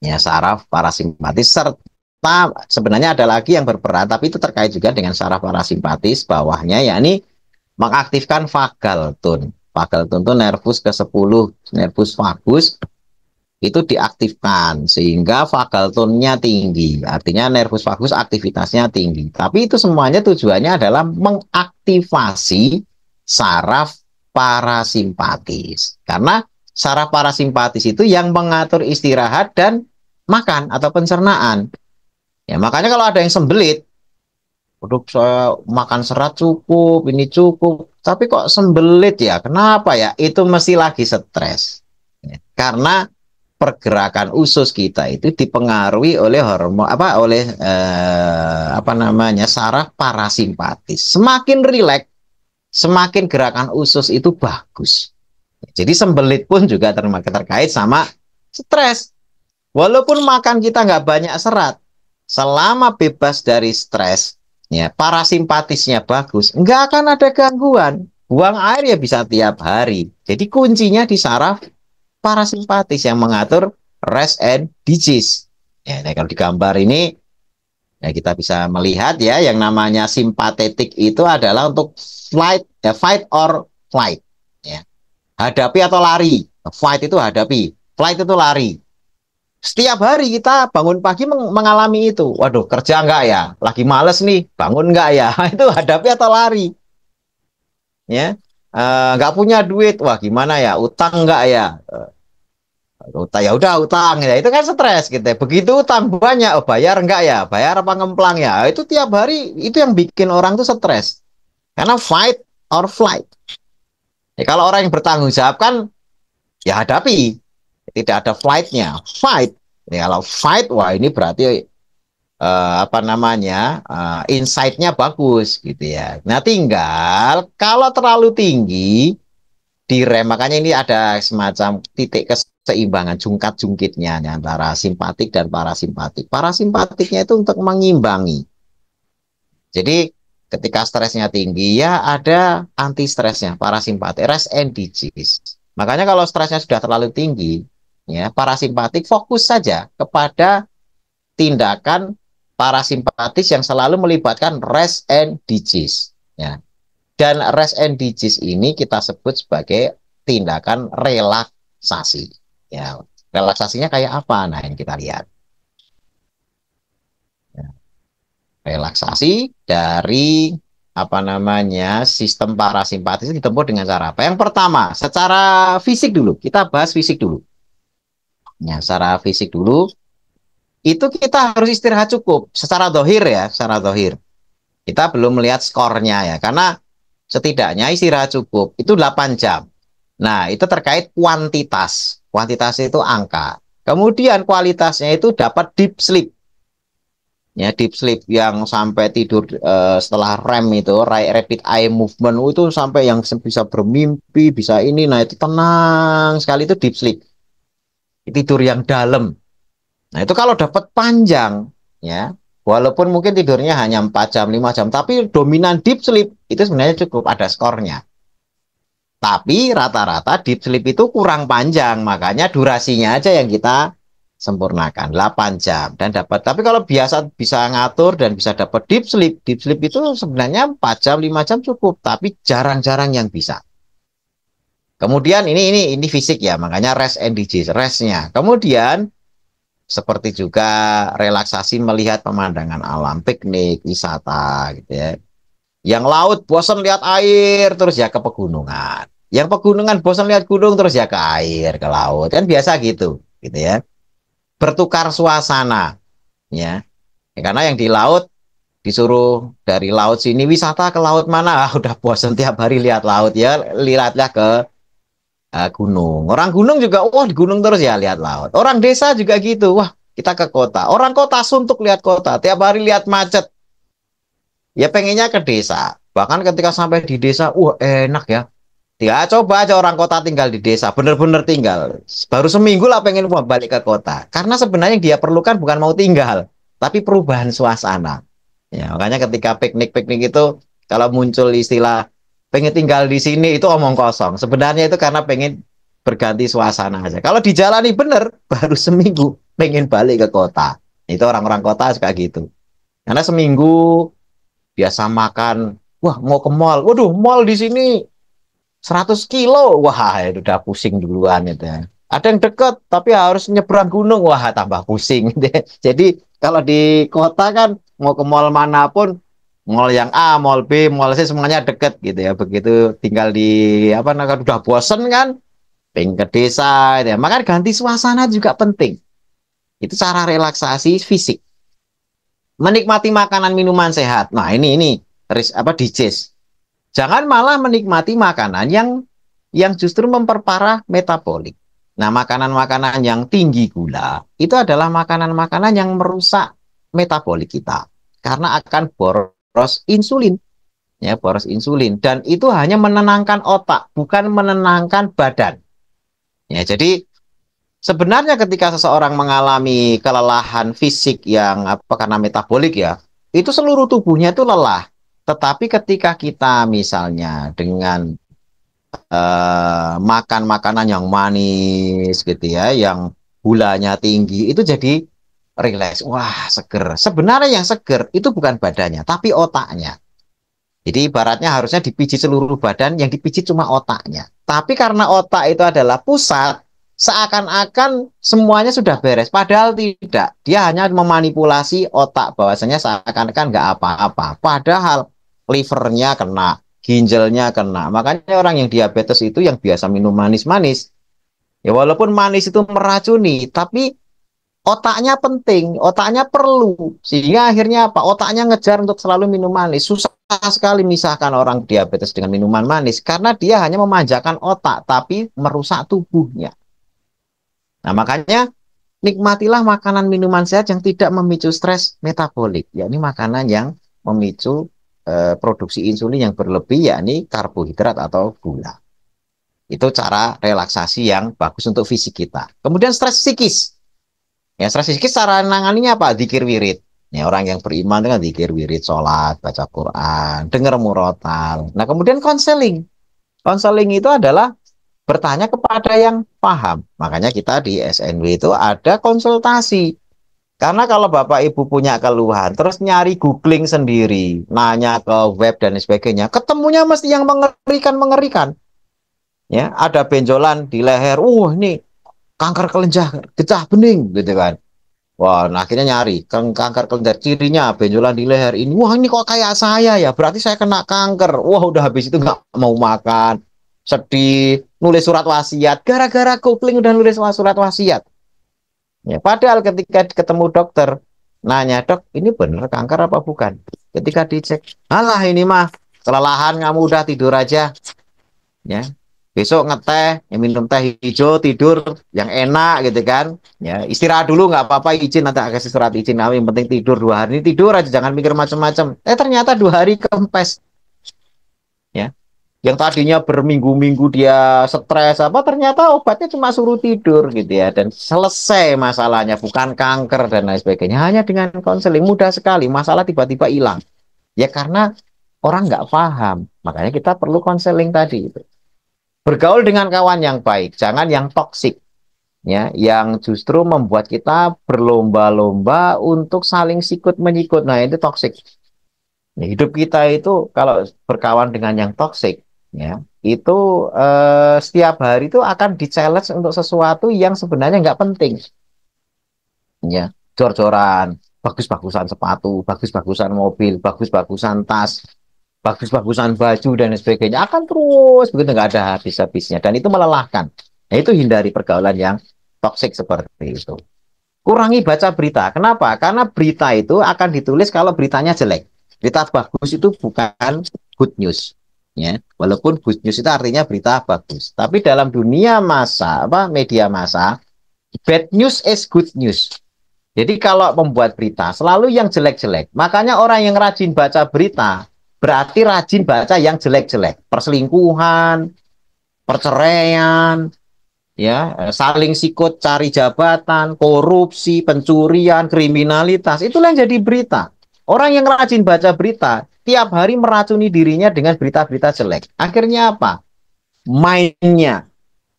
Ya, saraf parasimpatis serta sebenarnya ada lagi yang berperan tapi itu terkait juga dengan saraf parasimpatis bawahnya yakni mengaktifkan vagal tone. Vagal tone itu nervus ke-10, nervus vagus itu diaktifkan sehingga vagal tone-nya tinggi. Artinya nervus vagus aktivitasnya tinggi. Tapi itu semuanya tujuannya adalah mengaktifasi saraf parasimpatis. Karena saraf parasimpatis itu yang mengatur istirahat dan makan atau pencernaan. Ya, makanya kalau ada yang sembelit, "Waduh, saya makan serat cukup, ini cukup, tapi kok sembelit ya? Kenapa ya?" Itu mesti lagi stres. Ya, karena pergerakan usus kita itu dipengaruhi oleh hormon apa oleh apa namanya saraf parasimpatis. Semakin rileks, semakin gerakan usus itu bagus. Jadi sembelit pun juga terkait sama stres. Walaupun makan kita nggak banyak serat, selama bebas dari stres, ya parasimpatisnya bagus, nggak akan ada gangguan. Buang air ya bisa tiap hari. Jadi kuncinya di saraf parasimpatis yang mengatur rest and digest. Ya, nah kalau di gambar ini ya kita bisa melihat ya yang namanya simpatetik itu adalah untuk flight, ya, fight or flight. Ya. Hadapi atau lari. Fight itu hadapi, flight itu lari. Setiap hari kita bangun pagi mengalami itu. Waduh, kerja enggak ya? Lagi males nih, bangun enggak ya? Itu hadapi atau lari. Ya, nggak punya duit, wah gimana ya? Utang enggak ya? Utang ya udah utang ya itu kan stres gitu. Begitu utang banyak, oh bayar enggak ya? Bayar apa ngemplang ya? Itu tiap hari itu yang bikin orang tuh stres. Karena fight or flight. Ya, kalau orang yang bertanggung jawab kan ya hadapi, tidak ada flightnya, fight. Ya, kalau fight, wah ini berarti apa namanya insight-nya bagus gitu ya. Nah tinggal kalau terlalu tinggi direm, makanya ini ada semacam titik keseimbangan jungkat-jungkitnya antara simpatik dan parasimpatik. Parasimpatiknya itu untuk mengimbangi. Jadi ketika stresnya tinggi ya ada anti stresnya parasimpatik, rest and digest. Makanya kalau stresnya sudah terlalu tinggi ya parasimpatik fokus saja kepada tindakan parasimpatis yang selalu melibatkan rest and digest ya. Dan rest and digest ini kita sebut sebagai tindakan relaksasi. Ya, relaksasinya kayak apa? Nah, ini kita lihat. Ya, relaksasi dari apa namanya sistem parasimpatis ditempuh dengan cara apa? Yang pertama, secara fisik dulu. Kita bahas fisik dulu. Ya, secara fisik dulu itu kita harus istirahat cukup secara dohir ya, secara dohir. Kita belum melihat skornya ya, karena setidaknya istirahat cukup itu 8 jam. Nah, itu terkait kuantitas. Kuantitas itu angka. Kemudian kualitasnya itu dapat deep sleep. Ya, deep sleep yang sampai tidur setelah REM itu, rapid eye movement itu sampai yang bisa bermimpi, bisa ini. Nah, itu tenang sekali itu deep sleep. Tidur yang dalam. Nah, itu kalau dapat panjang ya, walaupun mungkin tidurnya hanya 4 jam, 5 jam, tapi dominan deep sleep itu sebenarnya cukup ada skornya. Tapi rata-rata deep sleep itu kurang panjang, makanya durasinya aja yang kita sempurnakan 8 jam dan dapat. Tapi kalau biasa bisa ngatur dan bisa dapat deep sleep itu sebenarnya 4 jam, 5 jam cukup, tapi jarang-jarang yang bisa. Kemudian ini fisik ya, makanya rest and digest, restnya. Kemudian seperti juga relaksasi melihat pemandangan alam, piknik, wisata gitu ya. Yang laut bosan lihat air terus ya ke pegunungan. Yang pegunungan bosan lihat gunung terus ya ke air, ke laut. Kan biasa gitu. gitu ya. Bertukar suasana, ya. Karena yang di laut disuruh dari laut sini wisata ke laut mana, udah bosan tiap hari lihat laut ya, lihatlah ke gunung. Orang gunung juga, wah di gunung terus ya lihat laut. Orang desa juga gitu, wah kita ke kota. Orang kota suntuk lihat kota, tiap hari lihat macet. Ya pengennya ke desa. Bahkan ketika sampai di desa, wah enak ya. Ya coba aja orang kota tinggal di desa, bener-bener tinggal. Baru seminggu lah pengen balik ke kota. Karena sebenarnya yang dia perlukan bukan mau tinggal, tapi perubahan suasana. Ya, makanya ketika piknik-piknik itu, kalau muncul istilah pengen tinggal di sini, itu omong kosong. Sebenarnya itu karena pengen berganti suasana aja. Kalau dijalani bener, baru seminggu pengen balik ke kota. Itu orang-orang kota suka gitu. Karena seminggu biasa makan, wah mau ke mall, waduh mall di sini 100 kilo, wah itu udah pusing duluan itu ya. Ada yang deket tapi harus nyebrang gunung, wah tambah pusing. Jadi kalau di kota kan mau ke mall manapun, mall yang A, mall B, mall C semuanya deket gitu ya. Begitu tinggal di apa namanya udah bosen kan, pengen ke desa gitu ya. Maka ganti suasana juga penting. Itu cara relaksasi fisik. Menikmati makanan minuman sehat. Nah, ini apa DJs. Jangan malah menikmati makanan yang justru memperparah metabolik. Nah, makanan-makanan yang tinggi gula itu adalah makanan-makanan yang merusak metabolik kita karena akan boros insulin, ya, boros insulin dan itu hanya menenangkan otak, bukan menenangkan badan. Ya, jadi sebenarnya ketika seseorang mengalami kelelahan fisik yang apa karena metabolik ya, itu seluruh tubuhnya itu lelah. Tetapi ketika kita misalnya dengan makan makanan yang manis gitu ya, yang gulanya tinggi, itu jadi rileks. Wah, seger. Sebenarnya yang seger itu bukan badannya, tapi otaknya. Jadi ibaratnya harusnya dipijit seluruh badan, yang dipijit cuma otaknya. Tapi karena otak itu adalah pusat, seakan-akan semuanya sudah beres. Padahal tidak. Dia hanya memanipulasi otak bahwasanya seakan-akan nggak apa-apa. Padahal livernya kena, ginjalnya kena. Makanya orang yang diabetes itu yang biasa minum manis-manis. Ya walaupun manis itu meracuni, tapi otaknya penting, otaknya perlu. Sehingga akhirnya apa? Otaknya ngejar untuk selalu minum manis. Susah sekali misahkan orang diabetes dengan minuman manis karena dia hanya memanjakan otak tapi merusak tubuhnya. Nah, makanya nikmatilah makanan minuman sehat yang tidak memicu stres metabolik, yakni makanan yang memicu produksi insulin yang berlebih, yakni karbohidrat atau gula. Itu cara relaksasi yang bagus untuk fisik kita. Kemudian stres psikis. Ya, stres psikis cara nanganinya apa? Dzikir wirid. Ya, orang yang beriman dengan dzikir wirid, sholat, baca Quran, dengar murotal. Nah, kemudian konseling. Konseling itu adalah bertanya kepada yang paham. Makanya kita di SNW itu ada konsultasi. Karena kalau Bapak Ibu punya keluhan, terus nyari googling sendiri, nanya ke web dan sebagainya, ketemunya mesti yang mengerikan-mengerikan. Ya, ada benjolan di leher. Ini kanker kelenjar getah bening gitu kan. Wah, nah akhirnya nyari kanker kelenjar cirinya benjolan di leher ini. Wah, ini kok kayak saya ya. Berarti saya kena kanker. Wah, udah habis itu nggak mau makan. Sedih, nulis surat wasiat. Gara-gara googling udah nulis surat wasiat. Ya, padahal ketika ketemu dokter, nanya, "Dok, ini bener kanker apa bukan?" Ketika dicek, "Alah ini mah kelelahan kamu udah tidur aja." Ya, besok ngeteh, ya minum teh hijau, tidur yang enak gitu kan. Ya, istirahat dulu nggak apa-apa, izin nanti kasih surat izin. Nah, yang penting tidur 2 hari, ini tidur aja, jangan mikir macam-macam. Ternyata 2 hari kempes. Ya, yang tadinya berminggu-minggu dia stres apa, ternyata obatnya cuma suruh tidur gitu ya, dan selesai masalahnya, bukan kanker dan lain sebagainya. Hanya dengan konseling mudah sekali, masalah tiba-tiba hilang. Ya karena orang nggak paham, makanya kita perlu konseling tadi itu. Bergaul dengan kawan yang baik, jangan yang toksik, ya, yang justru membuat kita berlomba-lomba untuk saling sikut menyikut. Nah, itu toksik. Ya, hidup kita itu kalau berkawan dengan yang toksik, ya, itu setiap hari itu akan di-challenge untuk sesuatu yang sebenarnya nggak penting, ya, jor-joran, bagus-bagusan sepatu, bagus-bagusan mobil, bagus-bagusan tas, bagus-bagusan baju dan sebagainya akan terus begitu nggak ada habis-habisnya dan itu melelahkan. Nah, itu hindari pergaulan yang toksik seperti itu. Kurangi baca berita. Kenapa? Karena berita itu akan ditulis kalau beritanya jelek. Berita bagus itu bukan good news. Ya, walaupun good news itu artinya berita bagus. Tapi dalam dunia massa, media massa, bad news is good news. Jadi kalau membuat berita selalu yang jelek-jelek. Makanya orang yang rajin baca berita berarti rajin baca yang jelek-jelek. Perselingkuhan, perceraian, ya, saling sikut cari jabatan, korupsi, pencurian, kriminalitas, itulah yang jadi berita. Orang yang rajin baca berita tiap hari meracuni dirinya dengan berita-berita jelek. Akhirnya apa? Mainnya,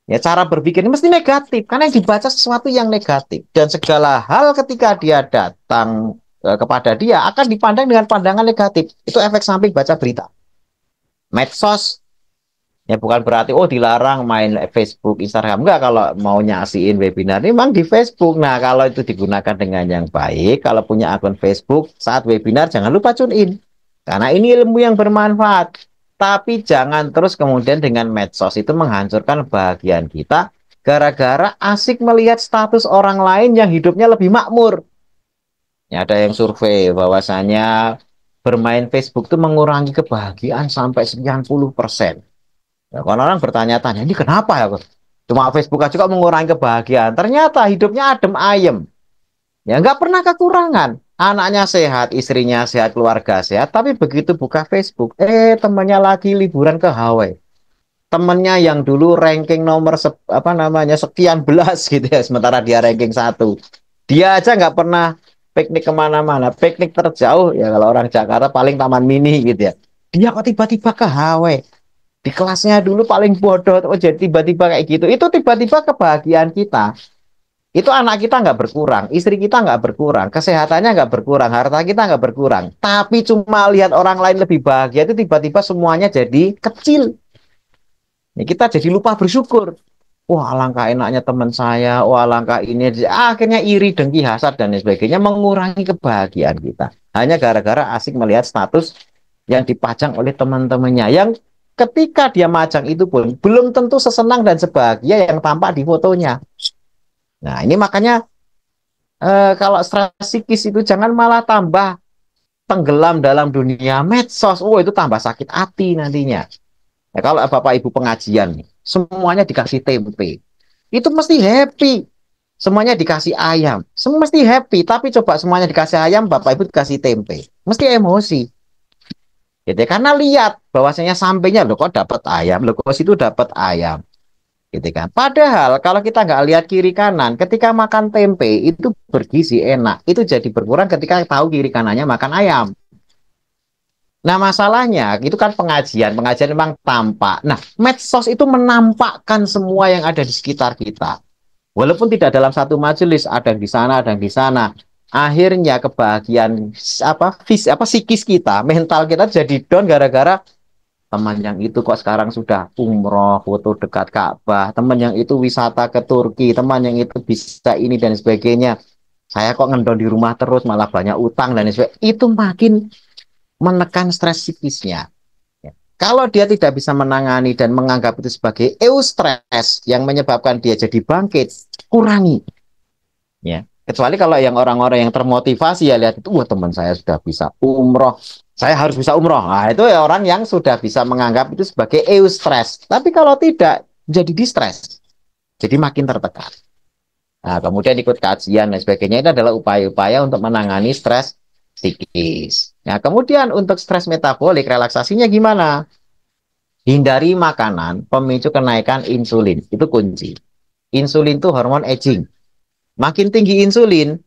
ya, cara berpikirnya mesti negatif karena yang dibaca sesuatu yang negatif, dan segala hal ketika dia datang kepada dia akan dipandang dengan pandangan negatif. Itu efek samping baca berita. Medsos, ya bukan berarti oh dilarang main Facebook, Instagram. Enggak, kalau mau nyasiin webinar memang di Facebook. Nah, kalau itu digunakan dengan yang baik, kalau punya akun Facebook saat webinar jangan lupa tune in. Karena ini ilmu yang bermanfaat. Tapi jangan terus kemudian dengan medsos itu menghancurkan bahagian kita gara-gara asik melihat status orang lain yang hidupnya lebih makmur. Ya, ada yang survei bahwasanya bermain Facebook itu mengurangi kebahagiaan sampai 90%. Ya, kalau orang bertanya-tanya, ini kenapa ya? Cuma Facebook aja kok mengurangi kebahagiaan. Ternyata hidupnya adem ayem. Ya, nggak pernah kekurangan. Anaknya sehat, istrinya sehat, keluarga sehat. Tapi begitu buka Facebook, temannya lagi liburan ke Hawaii. Temennya yang dulu ranking nomor sekian belas gitu ya, sementara dia ranking 1. Dia aja nggak pernah piknik kemana-mana. Piknik terjauh ya kalau orang Jakarta paling Taman Mini gitu ya. Dia kok tiba-tiba ke Hawaii. Di kelasnya dulu paling bodoh, oh jadi tiba-tiba kayak gitu. Itu tiba-tiba kebahagiaan kita. Itu anak kita nggak berkurang, istri kita nggak berkurang, kesehatannya nggak berkurang, harta kita nggak berkurang. Tapi cuma lihat orang lain lebih bahagia itu tiba-tiba semuanya jadi kecil. Ya, kita jadi lupa bersyukur. Wah, alangkah enaknya teman saya. Wah, alangkah ini. Akhirnya iri, dengki, hasad, dan sebagainya mengurangi kebahagiaan kita. Hanya gara-gara asik melihat status yang dipajang oleh teman-temannya. Yang ketika dia majang itu pun belum tentu sesenang dan sebahagia yang tampak di fotonya. Nah, ini makanya kalau stres psikis itu jangan malah tambah tenggelam dalam dunia medsos. Oh, itu tambah sakit hati nantinya. Ya, kalau Bapak Ibu pengajian, semuanya dikasih tempe. Itu mesti happy. Semuanya dikasih ayam. Semua mesti happy. Tapi coba semuanya dikasih ayam, Bapak Ibu dikasih tempe. Mesti emosi. Gitu ya. Karena lihat bahwasanya sampainya, loh kok dapat ayam, loh kok situ dapat ayam. Gitu kan. Padahal kalau kita nggak lihat kiri kanan, ketika makan tempe itu bergizi enak. Itu jadi berkurang ketika tahu kiri kanannya makan ayam. Nah, masalahnya itu kan pengajian memang tampak. Nah, medsos itu menampakkan semua yang ada di sekitar kita. Walaupun tidak dalam satu majelis, ada yang di sana, ada yang di sana. Akhirnya kebahagiaan psikis kita, mental kita jadi down gara-gara teman yang itu kok sekarang sudah umroh, foto dekat Ka'bah, teman yang itu wisata ke Turki, teman yang itu bisa ini dan sebagainya. Saya kok ngendon di rumah terus, malah banyak utang dan sebagainya. Itu makin menekan stres psikisnya. Ya. Kalau dia tidak bisa menangani dan menganggap itu sebagai eustress yang menyebabkan dia jadi bangkit, kurangi. Ya. Kecuali kalau yang orang-orang yang termotivasi ya lihat itu, wah teman saya sudah bisa umroh, saya harus bisa umroh. Nah, itu ya orang yang sudah bisa menganggap itu sebagai eustress. Tapi kalau tidak, jadi distress. Jadi makin tertekan. Nah, kemudian ikut kajian dan sebagainya, itu adalah upaya-upaya untuk menangani stres psikis. Nah, kemudian untuk stres metabolik, relaksasinya gimana? Hindari makanan pemicu kenaikan insulin. Itu kunci. Insulin itu hormon aging. Makin tinggi insulin,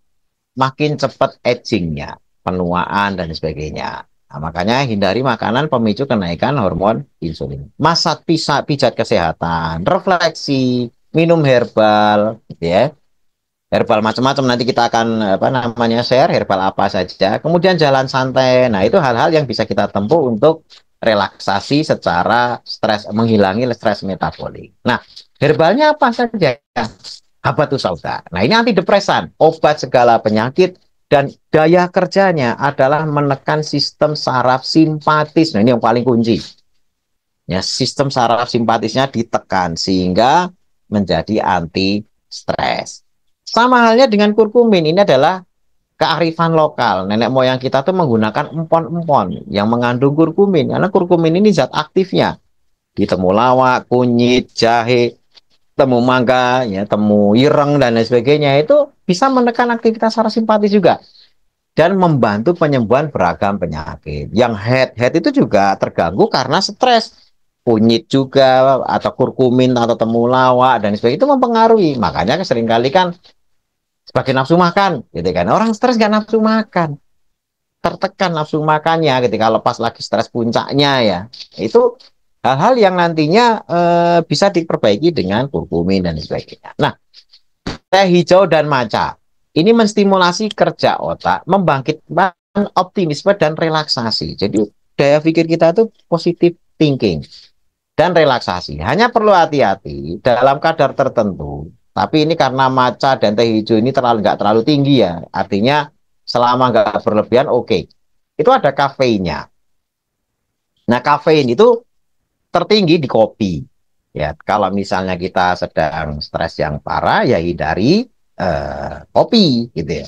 makin cepat agingnya, penuaan dan sebagainya. Nah, makanya hindari makanan pemicu kenaikan hormon insulin. Masak pijat kesehatan, refleksi, minum herbal, gitu ya. Herbal macam-macam nanti kita akan share herbal apa saja. Kemudian jalan santai. Nah, itu hal-hal yang bisa kita tempuh untuk relaksasi secara stres, menghilangi stres metabolik. Nah, herbalnya apa saja? Habatus sauda. Nah, ini antidepresan, obat segala penyakit, dan daya kerjanya adalah menekan sistem saraf simpatis. Nah, ini yang paling kunci. Ya, sistem saraf simpatisnya ditekan sehingga menjadi anti stres. Sama halnya dengan kurkumin, ini adalah kearifan lokal. Nenek moyang kita tuh menggunakan empon-empon yang mengandung kurkumin, karena kurkumin ini zat aktifnya di temulawak, kunyit, jahe, temu mangga, ya, temu ireng dan lain sebagainya itu bisa menekan aktivitas parasimpatis juga dan membantu penyembuhan beragam penyakit. Yang head itu juga terganggu karena stres. Kunyit juga atau kurkumin atau temulawak dan sebagainya itu mempengaruhi. Makanya seringkali kan sebagai nafsu makan, gitu kan. Orang stres nggak nafsu makan, tertekan nafsu makannya ketika lepas lagi stres puncaknya ya. Itu hal-hal yang nantinya bisa diperbaiki dengan kurkumin dan sebagainya. Nah, teh hijau dan matcha ini menstimulasi kerja otak, membangkitkan optimisme dan relaksasi. Jadi daya pikir kita itu positive thinking dan relaksasi. Hanya perlu hati-hati dalam kadar tertentu. Tapi ini karena matcha dan teh hijau ini nggak terlalu tinggi ya. Artinya selama nggak berlebihan oke. Itu ada kafeinnya. Nah, kafein itu tertinggi di kopi. Ya, kalau misalnya kita sedang stres yang parah, ya hindari kopi, gitu ya.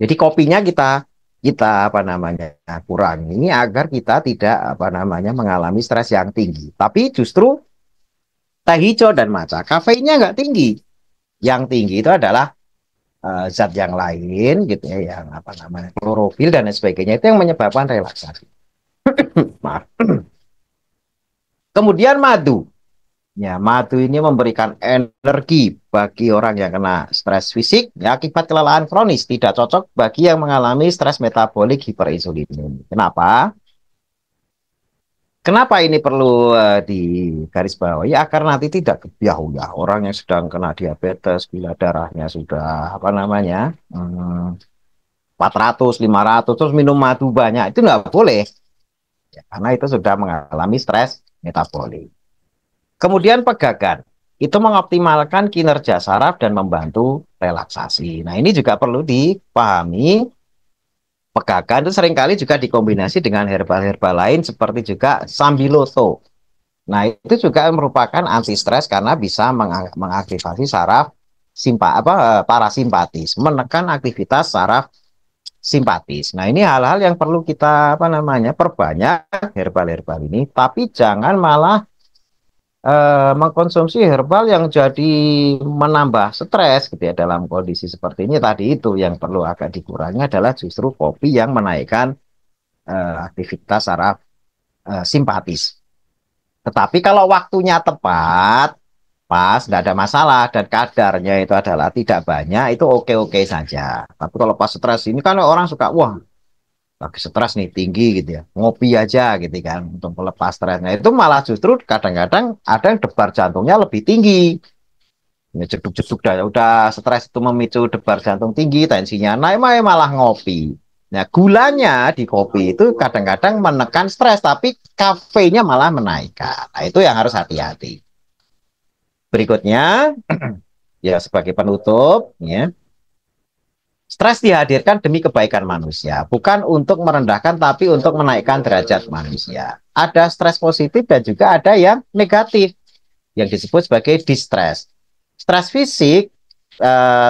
Jadi kopinya kita kita apa namanya kurangi agar kita tidak apa namanya mengalami stres yang tinggi. Tapi justru teh hijau dan matcha kafeinnya nggak tinggi. Yang tinggi itu adalah zat yang lain, gitu ya, yang apa namanya klorofil dan sebagainya itu yang menyebabkan relaksasi. Maaf. Kemudian madu. Ya, madu ini memberikan energi bagi orang yang kena stres fisik ya, akibat kelelahan kronis, tidak cocok bagi yang mengalami stres metabolik hiperinsulin. Kenapa? Kenapa ini perlu digarisbawahi agar nanti tidak kebiah-uyah orang yang sedang kena diabetes, gula darahnya sudah apa namanya 400, 500, terus minum madu banyak, itu nggak boleh ya, karena itu sudah mengalami stres metabolik. Kemudian pegagan, itu mengoptimalkan kinerja saraf dan membantu relaksasi. Nah, ini juga perlu dipahami. Pegagan itu seringkali juga dikombinasi dengan herbal-herbal lain seperti juga sambiloto. Nah, itu juga merupakan anti stres karena bisa mengaktifasi saraf parasimpatis, menekan aktivitas saraf simpatis. Nah, ini hal-hal yang perlu kita apa namanya perbanyak herbal-herbal ini, tapi jangan malah mengkonsumsi herbal yang jadi menambah stres gitu ya dalam kondisi seperti ini. Tadi itu yang perlu agak dikurangi adalah justru kopi yang menaikkan aktivitas saraf simpatis. Tetapi kalau waktunya tepat, pas, nggak ada masalah dan kadarnya itu adalah tidak banyak, itu oke-oke saja. Tapi kalau pas stres ini kan orang suka, wah lagi stres nih tinggi gitu ya, ngopi aja gitu kan untuk melepas stresnya, itu malah justru kadang-kadang ada yang debar jantungnya lebih tinggi ya, jeduk-jeduk udah stres itu memicu debar jantung tinggi, tensinya naik, malah ngopi. Nah, gulanya di kopi itu kadang-kadang menekan stres tapi kafeinnya malah menaikkan. Nah, itu yang harus hati-hati. Berikutnya ya sebagai penutup ya, stres dihadirkan demi kebaikan manusia, bukan untuk merendahkan, tapi untuk menaikkan derajat manusia. Ada stres positif dan juga ada yang negatif, yang disebut sebagai distress. Stres fisik,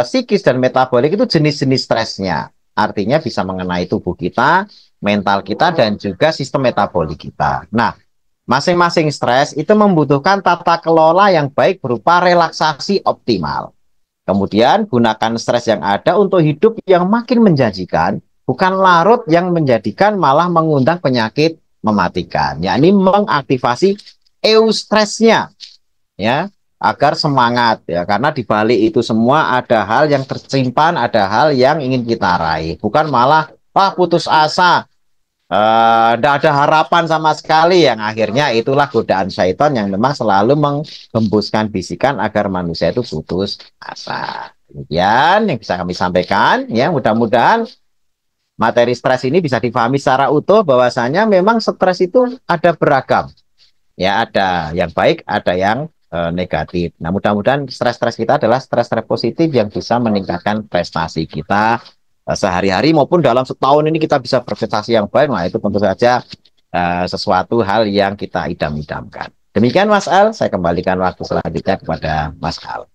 psikis, dan metabolik itu jenis-jenis stresnya. Artinya bisa mengenai tubuh kita, mental kita, dan juga sistem metabolik kita. Nah, masing-masing stres itu membutuhkan tata kelola yang baik berupa relaksasi optimal. Kemudian gunakan stres yang ada untuk hidup yang makin menjanjikan, bukan larut yang menjadikan malah mengundang penyakit mematikan. Yakni mengaktifasi eustresnya ya, agar semangat ya, karena di balik itu semua ada hal yang tersimpan, ada hal yang ingin kita raih, bukan malah wah putus asa. Tidak ada harapan sama sekali, yang akhirnya itulah godaan syaitan yang memang selalu menghembuskan bisikan agar manusia itu putus asa. Demikian yang bisa kami sampaikan ya, mudah-mudahan materi stres ini bisa dipahami secara utuh, bahwasanya memang stres itu ada beragam ya, ada yang baik, ada yang negatif. Nah, mudah-mudahan stres-stres kita adalah stres-stres positif yang bisa meningkatkan prestasi kita sehari-hari maupun dalam setahun ini kita bisa berprestasi yang baik. Nah, itu tentu saja sesuatu hal yang kita idam-idamkan. Demikian Mas Al, saya kembalikan waktu selanjutnya kepada Mas Al.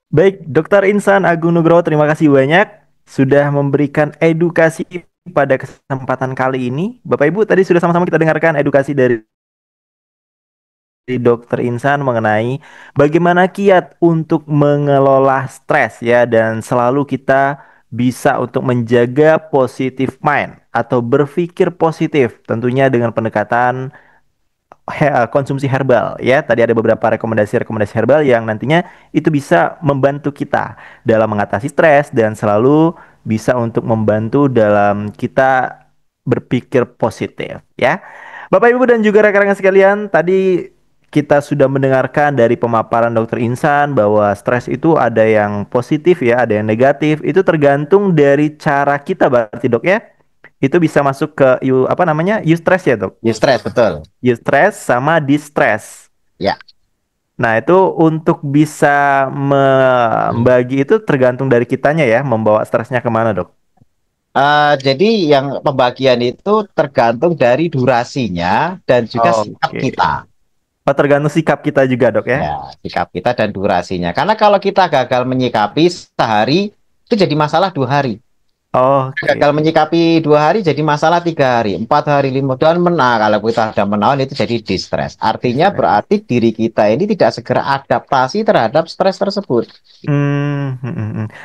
Baik, Dokter Insan Agung Nugroho, terima kasih banyak sudah memberikan edukasi pada kesempatan kali ini. Bapak Ibu, tadi sudah sama-sama kita dengarkan edukasi dari Dokter Insan mengenai bagaimana kiat untuk mengelola stres ya dan selalu kita bisa untuk menjaga positive mind atau berpikir positif tentunya dengan pendekatan konsumsi herbal ya. Tadi ada beberapa rekomendasi-rekomendasi herbal yang nantinya itu bisa membantu kita dalam mengatasi stres dan selalu bisa untuk membantu dalam kita berpikir positif ya. Bapak Ibu dan juga rekan-rekan sekalian, tadi kita sudah mendengarkan dari pemaparan Dokter Insan bahwa stres itu ada yang positif ya, ada yang negatif. Itu tergantung dari cara kita berarti Dok ya. Itu bisa masuk ke apa namanya? Eustress ya, Dok. Eustress, betul. Eustress sama distress. Ya. Nah, itu untuk bisa membagi itu tergantung dari kitanya ya, membawa stresnya kemana, Dok? Jadi yang pembagian itu tergantung dari durasinya dan juga sikap Oke. kita. Oh, tergantung sikap kita juga, Dok ya? Ya, sikap kita dan durasinya. Karena kalau kita gagal menyikapi sehari, itu jadi masalah 2 hari. Oke. Gagal menyikapi 2 hari, jadi masalah 3 hari, 4 hari, 5 tahun menang. Kalau kita sudah menahan itu jadi distress. Artinya Distress. berarti diri kita ini tidak segera adaptasi terhadap stres tersebut.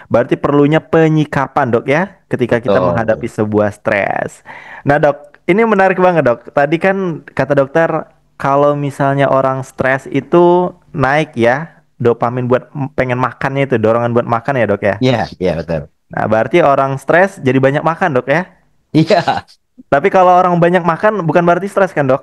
Berarti perlunya penyikapan, Dok ya, ketika kita menghadapi Betul. sebuah stres. Nah, Dok, ini menarik banget, Dok. Tadi kan kata dokter, kalau misalnya orang stres itu naik ya, dopamin buat pengen makannya itu, dorongan buat makan ya, Dok ya. Iya, iya betul. Nah, berarti orang stres jadi banyak makan, Dok ya. Iya. Tapi kalau orang banyak makan bukan berarti stres kan, Dok?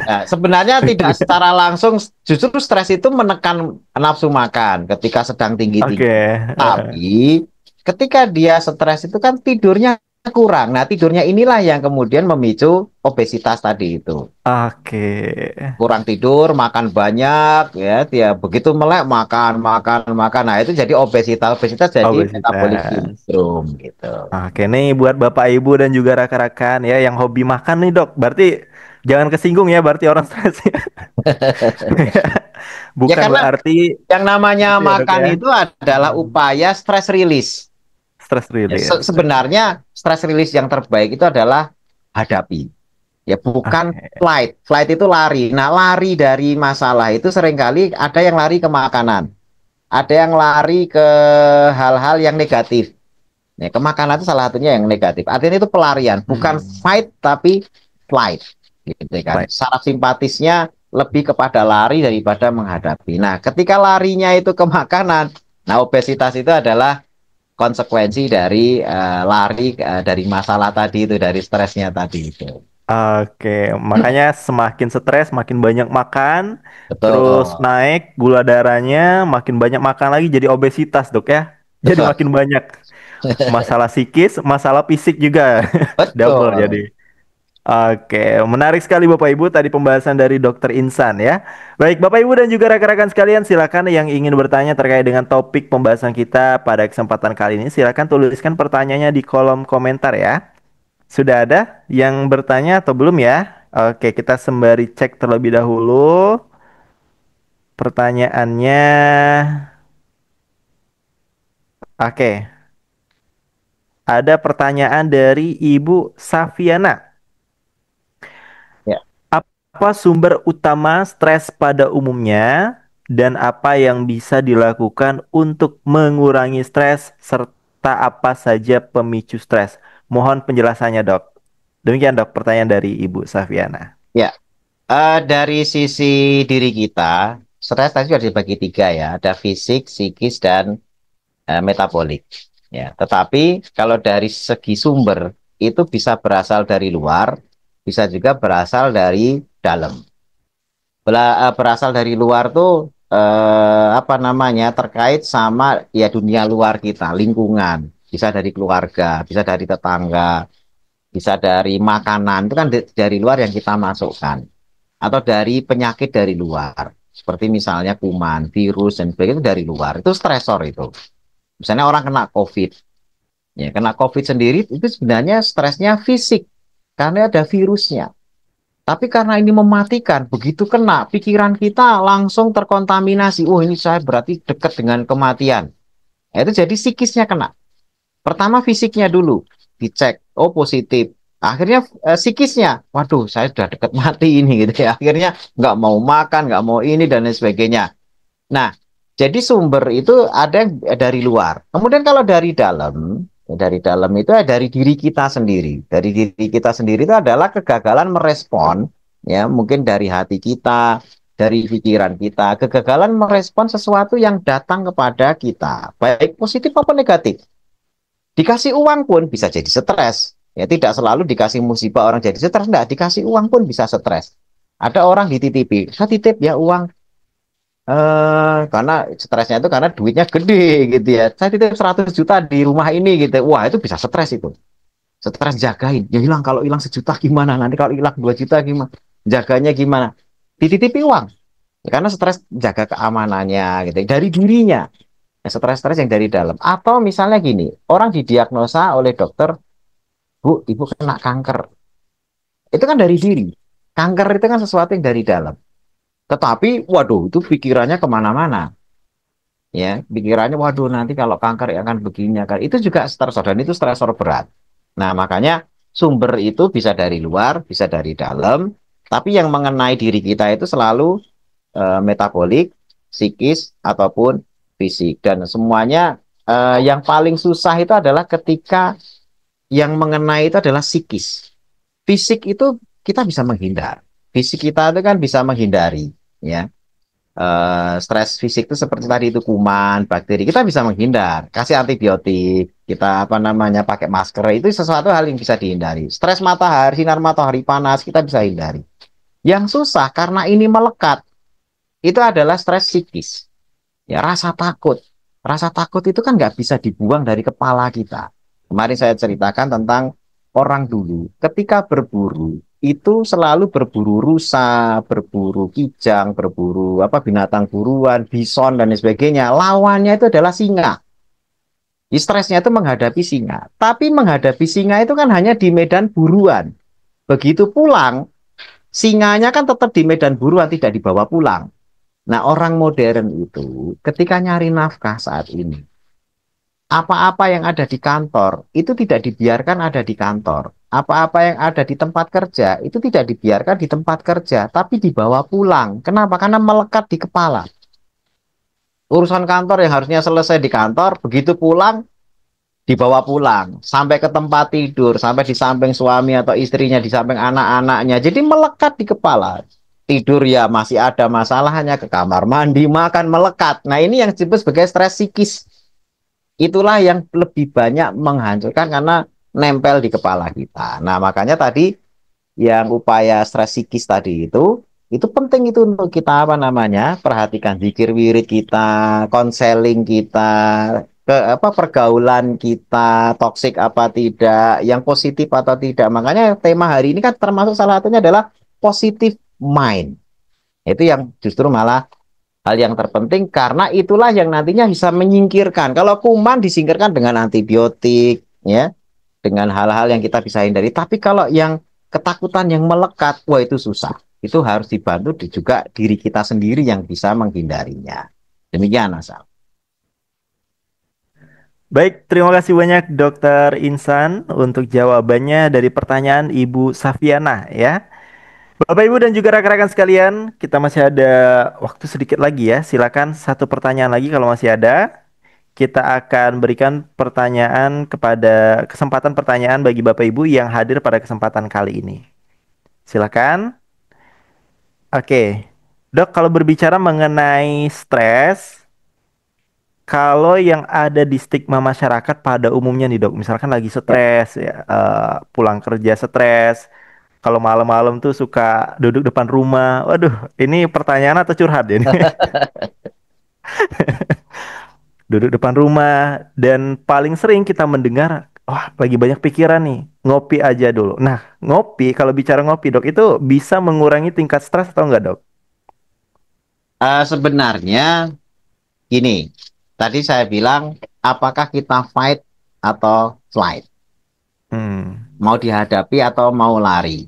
Nah, sebenarnya tidak secara langsung, justru stres itu menekan nafsu makan ketika sedang tinggi-tinggi. Oke. Tapi ketika dia stres itu kan tidurnya kurang. Nah, tidurnya inilah yang kemudian memicu obesitas tadi itu. Oke. Kurang tidur, makan banyak, ya, dia begitu melek makan, makan, makan. Nah, itu jadi obesitas, obesitas jadi metabolic Obesitas. syndrome gitu. Oke nih buat Bapak Ibu dan juga rekan-rekan ya yang hobi makan nih, Dok. Berarti jangan kesinggung ya berarti orang stres ya. Ya Bukan karena berarti yang namanya itu ya, Dok makan ya. itu adalah Hmm. upaya stress release. Stress Ya, release. sebenarnya stress release yang terbaik itu adalah hadapi. Ya bukan Oke. flight. Flight itu lari. Nah, lari dari masalah itu seringkali ada yang lari ke makanan. Ada yang lari ke hal-hal yang negatif. Ya, ke makanan itu salah satunya yang negatif. Artinya itu pelarian, bukan Hmm. fight tapi flight. Gitu kan. Baik. Saraf simpatisnya lebih kepada lari daripada menghadapi. Nah, ketika larinya itu ke makanan, nah obesitas itu adalah konsekuensi dari lari dari masalah tadi itu, dari stresnya tadi itu. Oke, makanya semakin stres, makin banyak makan, terus Betul. naik gula darahnya, makin banyak makan lagi jadi obesitas, Dok ya. Jadi Betul. makin banyak masalah psikis, masalah fisik juga. Double jadi. Betul. Oke, menarik sekali Bapak Ibu tadi pembahasan dari Dokter Insan ya. Baik, Bapak Ibu dan juga rekan-rekan sekalian, silakan yang ingin bertanya terkait dengan topik pembahasan kita pada kesempatan kali ini, silakan tuliskan pertanyaannya di kolom komentar ya. Sudah ada yang bertanya atau belum ya? Oke, kita sembari cek terlebih dahulu pertanyaannya. Oke, ada pertanyaan dari Ibu Safiana. Ya. Apa sumber utama stres pada umumnya dan apa yang bisa dilakukan untuk mengurangi stres serta apa saja pemicu stres? Mohon penjelasannya, Dok. Demikian, Dok, pertanyaan dari Ibu Safiana. Ya. Dari sisi diri kita, stres tadi sudah dibagi 3 ya, ada fisik, psikis, dan metabolik. Ya, tetapi kalau dari segi sumber itu bisa berasal dari luar, bisa juga berasal dari dalam. Berasal dari luar tuh apa namanya, terkait sama ya dunia luar kita, lingkungan, bisa dari keluarga, bisa dari tetangga, bisa dari makanan, itu kan dari luar yang kita masukkan, atau dari penyakit dari luar, seperti misalnya kuman, virus, dan sebagainya itu dari luar, itu stresor itu. Misalnya orang kena COVID, ya kena COVID sendiri itu sebenarnya stresnya fisik. karena ada virusnya. Tapi karena ini mematikan, begitu kena, pikiran kita langsung terkontaminasi. Oh, ini saya berarti dekat dengan kematian. Nah, itu jadi psikisnya kena. Pertama fisiknya dulu, dicek, oh positif. Akhirnya psikisnya, waduh saya sudah dekat mati ini gitu ya. Akhirnya nggak mau makan, nggak mau ini dan lain sebagainya. Nah, jadi sumber itu ada yang dari luar. Kemudian kalau dari dalam itu dari diri kita sendiri. Dari diri kita sendiri itu adalah kegagalan merespon, ya mungkin dari hati kita, dari pikiran kita, kegagalan merespon sesuatu yang datang kepada kita, baik positif maupun negatif. Dikasih uang pun bisa jadi stres. Ya tidak selalu dikasih musibah orang jadi stres, enggak, dikasih uang pun bisa stres. Ada orang dititipi, saya titip ya uang. Karena stresnya itu karena duitnya gede gitu ya. Saya titip 100 juta di rumah ini gitu. Wah, itu bisa stres itu. Stres jagain. Ya hilang, kalau hilang 1 juta gimana? Nanti kalau hilang 2 juta gimana? Jaganya gimana? Dititipi uang. Ya, karena stres jaga keamanannya gitu. Dari dirinya. Ya, stres-stres yang dari dalam. Atau misalnya gini, orang didiagnosa oleh dokter, Bu, ibu kena kanker. Itu kan dari diri. Kanker itu kan sesuatu yang dari dalam. Tetapi, waduh, itu pikirannya kemana-mana. Ya pikirannya waduh nanti kalau kanker ya akan begini kan itu juga stresor dan itu stresor berat. Nah makanya sumber itu bisa dari luar bisa dari dalam tapi yang mengenai diri kita itu selalu metabolik psikis ataupun fisik dan semuanya yang paling susah itu adalah ketika yang mengenai itu adalah psikis. Fisik itu kita bisa menghindar, fisik kita itu kan bisa menghindari, ya. Stres fisik itu seperti tadi itu kuman, bakteri, kita bisa menghindar, kasih antibiotik, kita apa namanya pakai masker, itu sesuatu hal yang bisa dihindari. Stres matahari, sinar matahari panas, kita bisa hindari. Yang susah karena ini melekat, itu adalah stres psikis. Ya, rasa takut. Rasa takut itu kan nggak bisa dibuang dari kepala kita. Kemarin saya ceritakan tentang orang dulu. Ketika berburu, itu selalu berburu rusa, berburu kijang, berburu apa binatang buruan, bison dan sebagainya. Lawannya itu adalah singa. Stresnya itu menghadapi singa. Tapi menghadapi singa itu kan hanya di medan buruan. Begitu pulang, singanya kan tetap di medan buruan, tidak dibawa pulang. Nah, orang modern itu ketika nyari nafkah saat ini, apa-apa yang ada di kantor itu tidak dibiarkan ada di kantor. Apa-apa yang ada di tempat kerja itu tidak dibiarkan di tempat kerja, tapi dibawa pulang. Kenapa? Karena melekat di kepala. Urusan kantor yang harusnya selesai di kantor, begitu pulang, dibawa pulang. Sampai ke tempat tidur, sampai di samping suami atau istrinya, di samping anak-anaknya. Jadi melekat di kepala. Tidur ya masih ada masalahnya, ke kamar mandi, makan melekat. Nah ini yang disebut sebagai stres psikis. Itulah yang lebih banyak menghancurkan karena nempel di kepala kita. Nah makanya tadi yang upaya stres psikis tadi itu penting itu untuk kita apa namanya perhatikan zikir wirid kita, konseling kita, ke apa pergaulan kita, toksik apa tidak, yang positif atau tidak. Makanya tema hari ini kan termasuk salah satunya adalah positive mind. Itu yang justru malah hal yang terpenting karena itulah yang nantinya bisa menyingkirkan. Kalau kuman disingkirkan dengan antibiotik, ya, dengan hal-hal yang kita bisa hindari. Tapi kalau yang ketakutan yang melekat, wah itu susah. Itu harus dibantu juga diri kita sendiri yang bisa menghindarinya. Demikian, Asal. Baik, terima kasih banyak Dokter Insan untuk jawabannya dari pertanyaan Ibu Safiana ya. Bapak Ibu dan juga rekan-rekan sekalian, kita masih ada waktu sedikit lagi ya. Silakan satu pertanyaan lagi kalau masih ada. Kita akan berikan pertanyaan kepada kesempatan pertanyaan bagi Bapak Ibu yang hadir pada kesempatan kali ini. Silakan. Oke. Dok, kalau berbicara mengenai stres, kalau yang ada di stigma masyarakat pada umumnya nih dok, misalkan lagi Ya. stres, ya, pulang kerja stres, kalau malam-malam tuh suka duduk depan rumah. Waduh, ini pertanyaan atau curhat ya ini? Duduk depan rumah dan paling sering kita mendengar, wah lagi banyak pikiran nih, ngopi aja dulu. Nah, ngopi, kalau bicara ngopi dok, itu bisa mengurangi tingkat stres atau enggak dok? Sebenarnya gini, tadi saya bilang apakah kita fight atau flight? Hmm. mau dihadapi atau mau lari.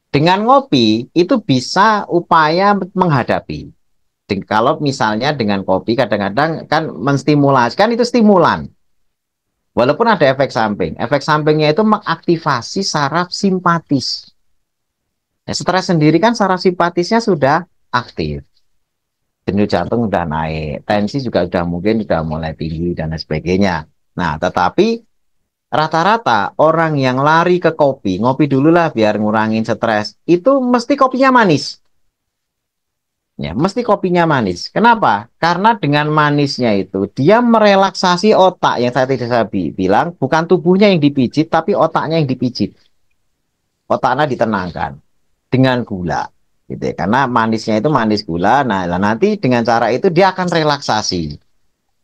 Dengan ngopi itu bisa upaya menghadapi. Kalau misalnya dengan kopi kadang-kadang kan menstimulasi, kan itu stimulan. Walaupun ada efek sampingnya itu mengaktifasi saraf simpatis. Nah, stres sendiri kan saraf simpatisnya sudah aktif, denyut jantung sudah naik, tensi juga sudah mungkin sudah mulai tinggi dan lain sebagainya. Nah, tetapi rata-rata orang yang lari ke kopi, ngopi dulu lah biar ngurangin stres, itu mesti kopinya manis. Ya, mesti kopinya manis. Kenapa? Karena dengan manisnya itu dia merelaksasi otak yang saya tidak saya bilang, bukan tubuhnya yang dipijit, tapi otaknya yang dipijit. Otaknya ditenangkan dengan gula. Gitu ya. Karena manisnya itu manis gula. Nah, nanti dengan cara itu dia akan relaksasi.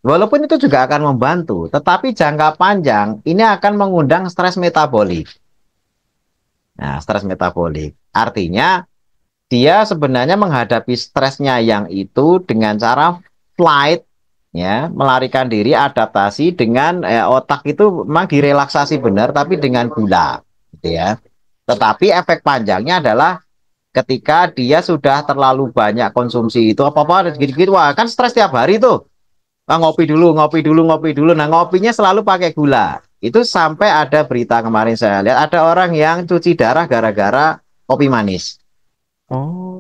Walaupun itu juga akan membantu, tetapi jangka panjang ini akan mengundang stres metabolik. Nah, stres metabolik. Artinya dia sebenarnya menghadapi stresnya yang itu dengan cara flight, ya, melarikan diri, adaptasi dengan otak itu memang direlaksasi benar, tapi dengan gula, gitu ya. Tetapi efek panjangnya adalah ketika dia sudah terlalu banyak konsumsi itu apa-apa gitu-gitu, wah kan stres tiap hari tuh. Ah, ngopi dulu, ngopi dulu, ngopi dulu. Nah, ngopinya selalu pakai gula. Itu sampai ada berita kemarin saya lihat ada orang yang cuci darah gara-gara kopi manis. Oh,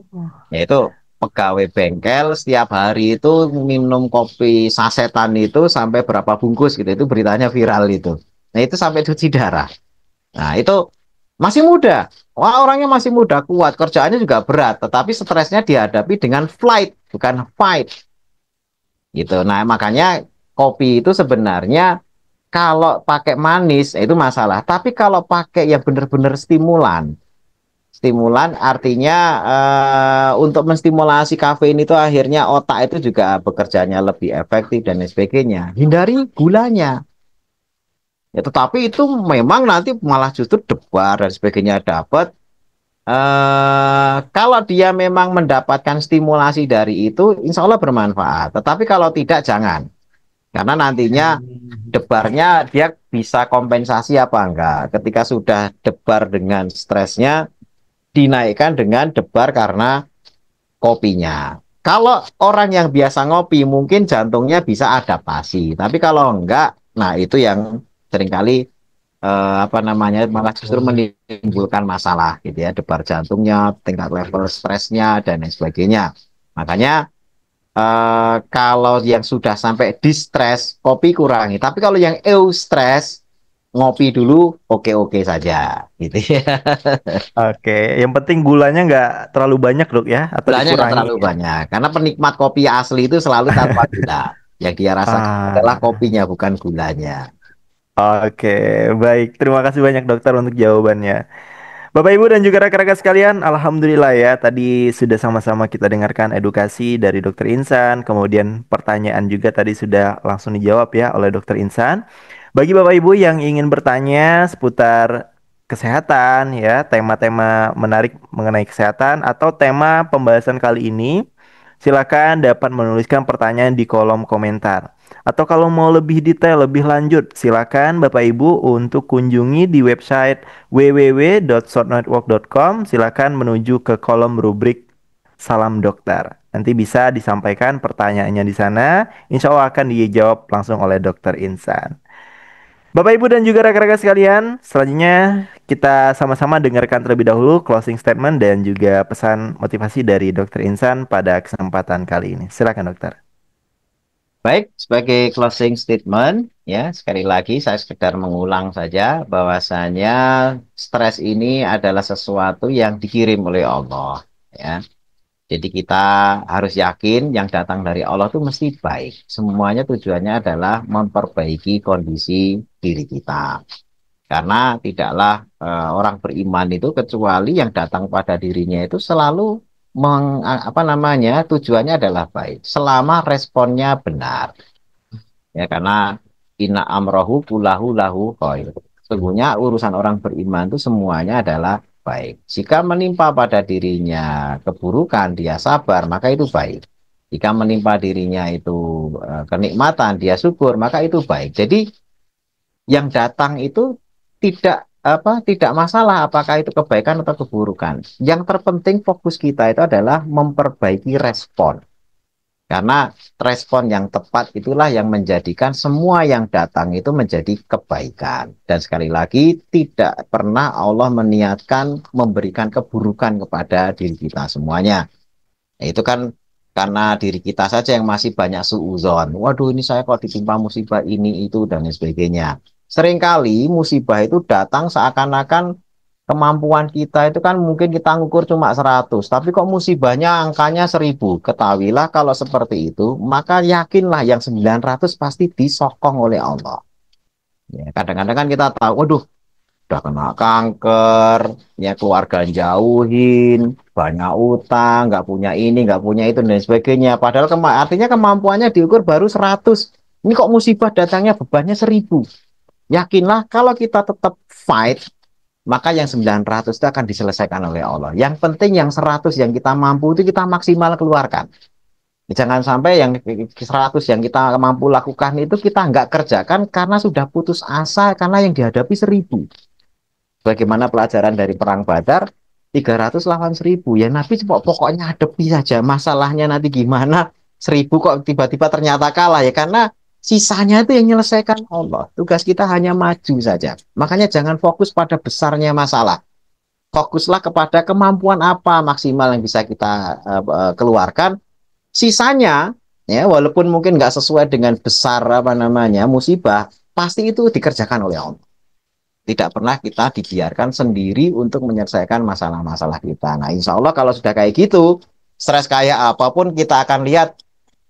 Yaitu pegawai bengkel setiap hari itu minum kopi sasetan itu sampai berapa bungkus gitu. Itu beritanya viral itu. Nah, itu sampai cuci darah. Nah, itu masih muda. Wah, orangnya masih muda, kuat, kerjaannya juga berat, tetapi stresnya dihadapi dengan flight, bukan fight. Gitu. Nah, makanya kopi itu sebenarnya kalau pakai manis itu masalah, tapi kalau pakai yang benar-benar stimulan, stimulan artinya untuk menstimulasi kafein itu akhirnya otak itu juga bekerjanya lebih efektif dan lain sebagainya. Hindari gulanya. Ya, tetapi itu memang nanti malah justru debar dan sebagainya dapat. Kalau dia memang mendapatkan stimulasi dari itu, insya Allah bermanfaat. Tetapi kalau tidak, jangan. Karena nantinya hmm. debarnya dia bisa kompensasi apa enggak. Ketika sudah debar dengan stresnya, dinaikkan dengan debar karena kopinya. Kalau orang yang biasa ngopi, mungkin jantungnya bisa adaptasi. Tapi kalau enggak, nah itu yang seringkali apa namanya malah justru menimbulkan masalah gitu ya, debar jantungnya, tingkat level stresnya dan lain sebagainya. Makanya kalau yang sudah sampai distress, kopi kurangi. Tapi kalau yang eustress, ngopi dulu, oke-oke saja, gitu ya. Oke, yang penting gulanya nggak terlalu banyak dok ya, atau Gulanya nggak dikurangi terlalu ya. banyak, karena penikmat kopi asli itu selalu tanpa gula. Yang dia rasakan adalah Ah, kopinya, bukan gulanya. oke, baik. Terima kasih banyak dokter untuk jawabannya. Bapak Ibu dan juga rekan-rekan sekalian, alhamdulillah ya tadi sudah sama-sama kita dengarkan edukasi dari Dokter Insan, kemudian pertanyaan juga tadi sudah langsung dijawab ya oleh Dokter Insan. Bagi Bapak Ibu yang ingin bertanya seputar kesehatan ya, tema-tema menarik mengenai kesehatan atau tema pembahasan kali ini, silakan dapat menuliskan pertanyaan di kolom komentar. Atau kalau mau lebih detail, lebih lanjut, silakan Bapak Ibu untuk kunjungi di website www.shortnetwork.com. Silakan menuju ke kolom rubrik Salam Dokter. Nanti bisa disampaikan pertanyaannya di sana. Insya Allah akan dijawab langsung oleh Dokter Insan. Bapak Ibu dan juga rekan-rekan sekalian, selanjutnya kita sama-sama dengarkan terlebih dahulu closing statement dan juga pesan motivasi dari Dokter Insan pada kesempatan kali ini. Silakan dokter. Baik, sebagai closing statement, ya sekali lagi saya sekedar mengulang saja bahwasanya stres ini adalah sesuatu yang dikirim oleh Allah, ya. Jadi kita harus yakin yang datang dari Allah itu mesti baik. Semuanya tujuannya adalah memperbaiki kondisi diri kita. Karena tidaklah orang beriman itu kecuali yang datang pada dirinya itu selalu apa namanya tujuannya adalah baik. Selama responnya benar. Ya karena inna amrohu kulahu lahu khair. Sesungguhnya urusan orang beriman itu semuanya adalah baik. Jika menimpa pada dirinya keburukan, dia sabar, maka itu baik. Jika menimpa dirinya itu kenikmatan, dia syukur, maka itu baik. Jadi yang datang itu tidak tidak masalah apakah itu kebaikan atau keburukan. Yang terpenting fokus kita itu adalah memperbaiki respon. Karena respon yang tepat itulah yang menjadikan semua yang datang itu menjadi kebaikan. Dan sekali lagi, tidak pernah Allah meniatkan memberikan keburukan kepada diri kita semuanya. Nah, itu kan karena diri kita saja yang masih banyak suudzon. Waduh, ini saya kok ditimpa musibah ini, itu, dan lain sebagainya. Seringkali musibah itu datang seakan-akan kemampuan kita itu kan mungkin kita ngukur cuma 100, tapi kok musibahnya angkanya 1000. Ketahuilah kalau seperti itu, maka yakinlah yang 900 pasti disokong oleh Allah. Ya, kadang-kadang kan kita tahu, waduh, udah kena kanker, ya keluarga jauhin, banyak utang, nggak punya ini, nggak punya itu, dan sebagainya. Padahal artinya kemampuannya diukur baru 100. Ini kok musibah datangnya bebannya 1000. Yakinlah kalau kita tetap fight, maka yang 900 itu akan diselesaikan oleh Allah. Yang penting yang 100 yang kita mampu itu kita maksimal keluarkan. Jangan sampai yang 100 yang kita mampu lakukan itu kita nggak kerjakan karena sudah putus asa karena yang dihadapi 1000. Bagaimana pelajaran dari perang Badar? 300 lawan 1000. Ya Nabi pokoknya hadapi saja. Masalahnya nanti gimana? 1000 kok tiba-tiba ternyata kalah ya karena sisanya itu yang menyelesaikan Allah. Tugas kita hanya maju saja. Makanya jangan fokus pada besarnya masalah. Fokuslah kepada kemampuan apa maksimal yang bisa kita keluarkan. Sisanya ya walaupun mungkin nggak sesuai dengan besar apa namanya musibah, pasti itu dikerjakan oleh Allah. Tidak pernah kita dibiarkan sendiri untuk menyelesaikan masalah-masalah kita. Nah, insya Allah kalau sudah kayak gitu, stres kayak apapun kita akan lihat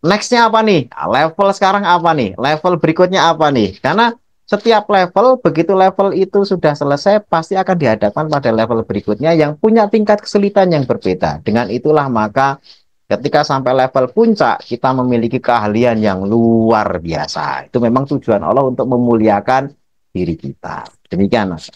nextnya apa nih? Level sekarang apa nih? Level berikutnya apa nih? Karena setiap level, begitu level itu sudah selesai, pasti akan dihadapkan pada level berikutnya yang punya tingkat kesulitan yang berbeda. Dengan itulah maka ketika sampai level puncak, kita memiliki keahlian yang luar biasa. Itu memang tujuan Allah untuk memuliakan diri kita. Demikian, Mas.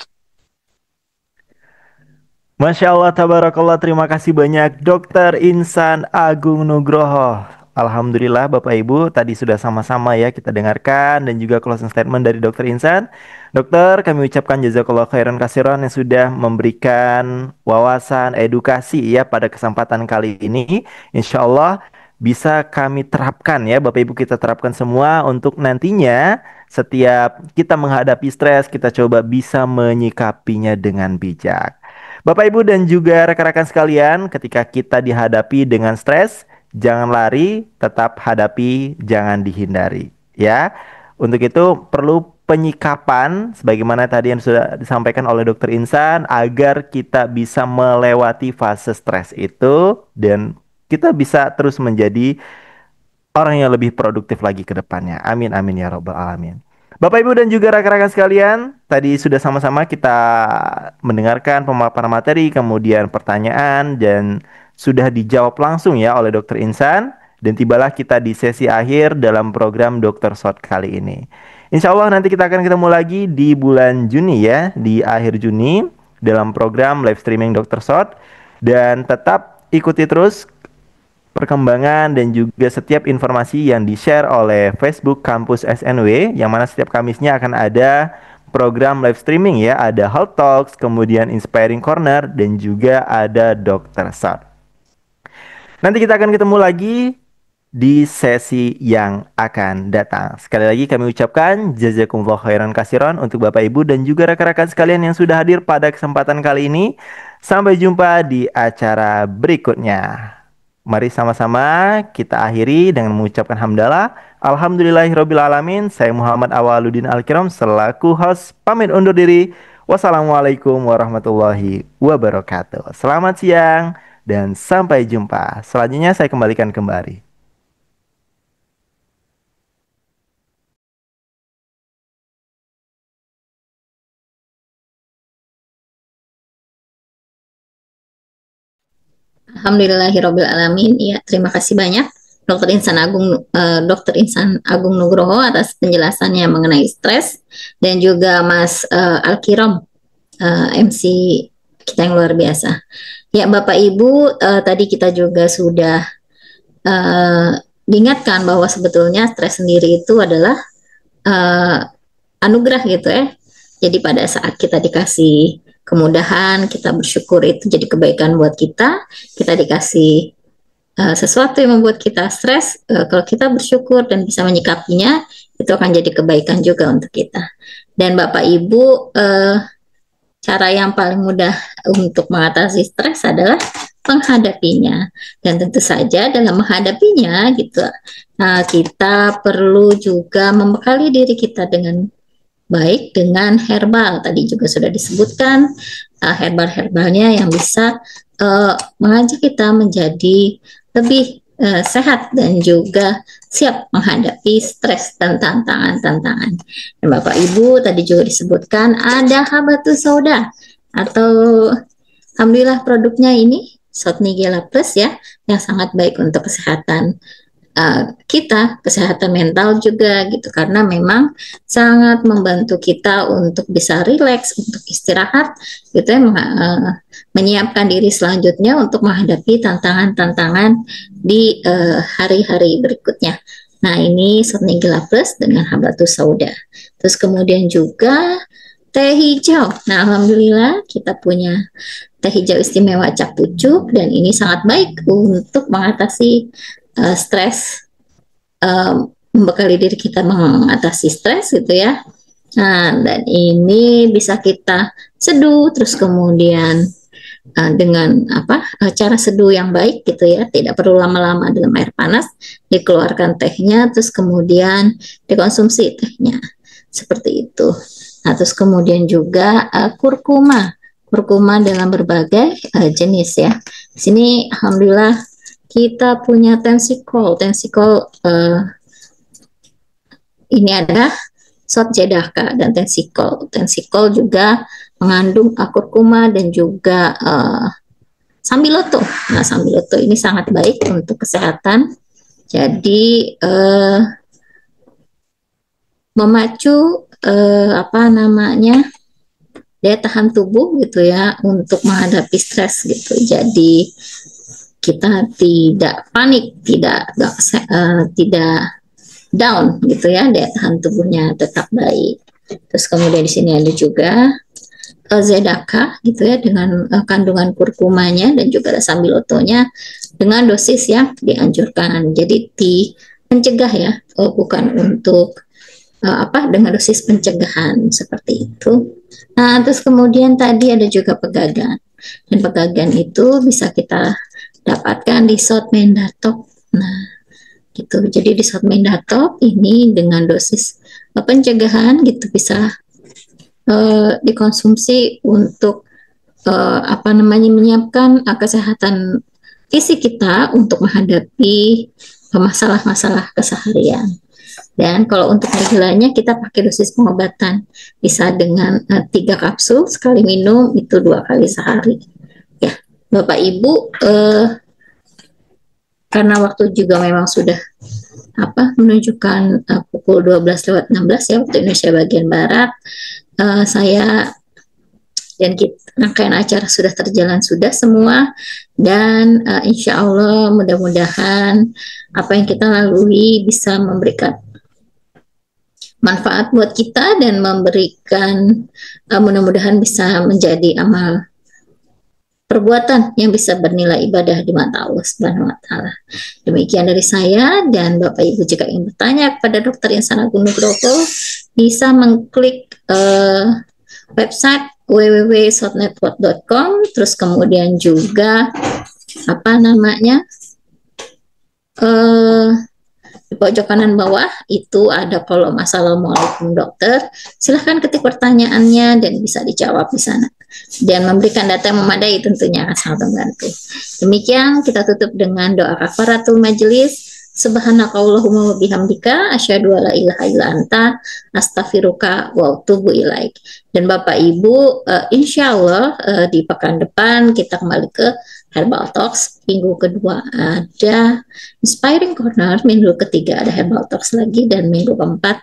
Masya Allah, tabarakallah, terima kasih banyak Dokter Insan Agung Nugroho. Alhamdulillah Bapak Ibu, tadi sudah sama-sama ya kita dengarkan dan juga closing statement dari Dokter Insan. Dokter, kami ucapkan jazakallah khairan kasiran yang sudah memberikan wawasan edukasi ya pada kesempatan kali ini. Insya Allah bisa kami terapkan ya Bapak Ibu, kita terapkan semua untuk nantinya setiap kita menghadapi stres, kita coba bisa menyikapinya dengan bijak. Bapak, Ibu, dan juga rekan-rekan sekalian, ketika kita dihadapi dengan stres, jangan lari, tetap hadapi, jangan dihindari. Ya, untuk itu perlu penyikapan, sebagaimana tadi yang sudah disampaikan oleh Dokter Insan, agar kita bisa melewati fase stres itu dan kita bisa terus menjadi orang yang lebih produktif lagi ke depannya. Amin, amin ya robbal alamin. Bapak, Ibu, dan juga rekan-rekan sekalian, tadi sudah sama-sama kita mendengarkan pemaparan materi, kemudian pertanyaan, dan sudah dijawab langsung ya oleh Dokter Insan. Dan tibalah kita di sesi akhir dalam program Dokter Shot kali ini. Insya Allah nanti kita akan ketemu lagi di bulan Juni ya, di akhir Juni, dalam program live streaming Dokter Shot. Dan tetap ikuti terus perkembangan dan juga setiap informasi yang di-share oleh Facebook Kampus SNW, yang mana setiap Kamisnya akan ada program live streaming ya, ada Health Talks, kemudian Inspiring Corner, dan juga ada Dr. Shot. Nanti kita akan ketemu lagi di sesi yang akan datang. Sekali lagi kami ucapkan jazakumullah khairan kasiran untuk Bapak Ibu dan juga rekan-rekan sekalian yang sudah hadir pada kesempatan kali ini. Sampai jumpa di acara berikutnya. Mari sama-sama kita akhiri dengan mengucapkan hamdalah. Alhamdulillahirabbil alamin. Saya Muhammad Awaluddin Alkiram selaku host pamit undur diri. Wassalamualaikum warahmatullahi wabarakatuh. Selamat siang dan sampai jumpa. Selanjutnya saya kembalikan kembali. Alhamdulillahirabbil alamin. Ya, terima kasih banyak Dokter Insan Agung Nugroho atas penjelasannya mengenai stres dan juga Mas Alkiram MC kita yang luar biasa. Ya, Bapak Ibu, tadi kita juga sudah diingatkan bahwa sebetulnya stres sendiri itu adalah anugerah gitu ya. Jadi pada saat kita dikasih kemudahan, kita bersyukur, itu jadi kebaikan buat kita. Kita dikasih sesuatu yang membuat kita stres, kalau kita bersyukur dan bisa menyikapinya, itu akan jadi kebaikan juga untuk kita. Dan Bapak Ibu, cara yang paling mudah untuk mengatasi stres adalah menghadapinya. Dan tentu saja dalam menghadapinya gitu, kita perlu juga membekali diri kita dengan baik dengan herbal. Tadi juga sudah disebutkan herbal-herbalnya yang bisa mengajak kita menjadi lebih sehat dan juga siap menghadapi stres dan tantangan-tantangan. Dan Bapak Ibu, tadi juga disebutkan ada habatus sauda, atau alhamdulillah produknya ini Shot Nigella Plus ya, yang sangat baik untuk kesehatan kita, kesehatan mental juga gitu, karena memang sangat membantu kita untuk bisa rileks, untuk istirahat gitu ya, menyiapkan diri selanjutnya untuk menghadapi tantangan-tantangan di hari-hari berikutnya. Nah, ini Shot Nigella Plus dengan habatus sauda. Terus kemudian juga teh hijau. Nah, alhamdulillah kita punya teh hijau istimewa Cap Pucuk, dan ini sangat baik untuk mengatasi stres, membekali diri kita mengatasi stres gitu ya. Nah, dan ini bisa kita seduh, terus kemudian dengan cara seduh yang baik gitu ya, tidak perlu lama-lama dalam air panas, dikeluarkan tehnya, terus kemudian dikonsumsi tehnya, seperti itu. Nah, terus kemudian juga kurkuma dalam berbagai jenis ya. Di sini alhamdulillah kita punya tensikol ini ada Shot Jedaka dan tensikol juga mengandung kurkuma dan juga sambiloto. Nah, sambiloto ini sangat baik untuk kesehatan, jadi memacu daya tahan tubuh gitu ya, untuk menghadapi stres gitu. Jadi kita tidak panik, tidak down gitu ya, daya tahan tubuhnya tetap baik. Terus kemudian di sini ada juga Zedaka gitu ya, dengan kandungan kurkumanya dan juga ada sambilotonya dengan dosis yang dianjurkan. Jadi mencegah ya, bukan untuk dengan dosis pencegahan seperti itu. Nah, terus kemudian tadi ada juga pegagan, dan pegagan itu bisa kita dapatkan di Shot Mendatok. Nah, gitu. Jadi di Shot Mendatok ini dengan dosis pencegahan gitu bisa dikonsumsi untuk menyiapkan kesehatan fisik kita untuk menghadapi masalah-masalah keseharian. Dan kalau untuk gejalanya kita pakai dosis pengobatan, bisa dengan 3 kapsul sekali minum, itu 2 kali sehari. Ya, Bapak Ibu, karena waktu juga memang sudah menunjukkan pukul 12:16 ya, waktu Indonesia bagian Barat, saya dan rangkaian acara sudah terjalan sudah semua, dan insya Allah mudah-mudahan apa yang kita lalui bisa memberikan manfaat buat kita dan memberikan mudah-mudahan bisa menjadi amal perbuatan yang bisa bernilai ibadah di mata Allah Subhanahu wa taala. Demikian dari saya, dan Bapak Ibu jika ingin bertanya kepada Dr. Insana Agung Nugroho bisa mengklik website www.shotnetwork.com, terus kemudian juga di pojok kanan bawah itu ada kolom Assalamualaikum dokter. Silahkan ketik pertanyaannya dan bisa dijawab di sana. Dan memberikan data yang memadai tentunya akan sangat membantu. Demikian kita tutup dengan doa kafaratul majelis. Subhanakallahumma wa bihamdika asyhadu alla ilaha illa anta astaghfiruka wa atubu ilaik. Dan Bapak Ibu, insya Allah di pekan depan kita kembali ke Herbal Talks. Minggu kedua ada Inspiring Corner, minggu ketiga ada Herbal Talks lagi, dan minggu keempat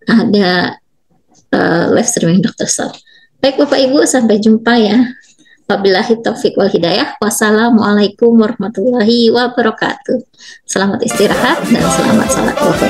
ada live streaming Dr. Sal. Baik Bapak Ibu, sampai jumpa ya. Wabillahi taufik wal hidayah. Wassalamualaikum warahmatullahi wabarakatuh. Selamat istirahat dan selamat salat duha.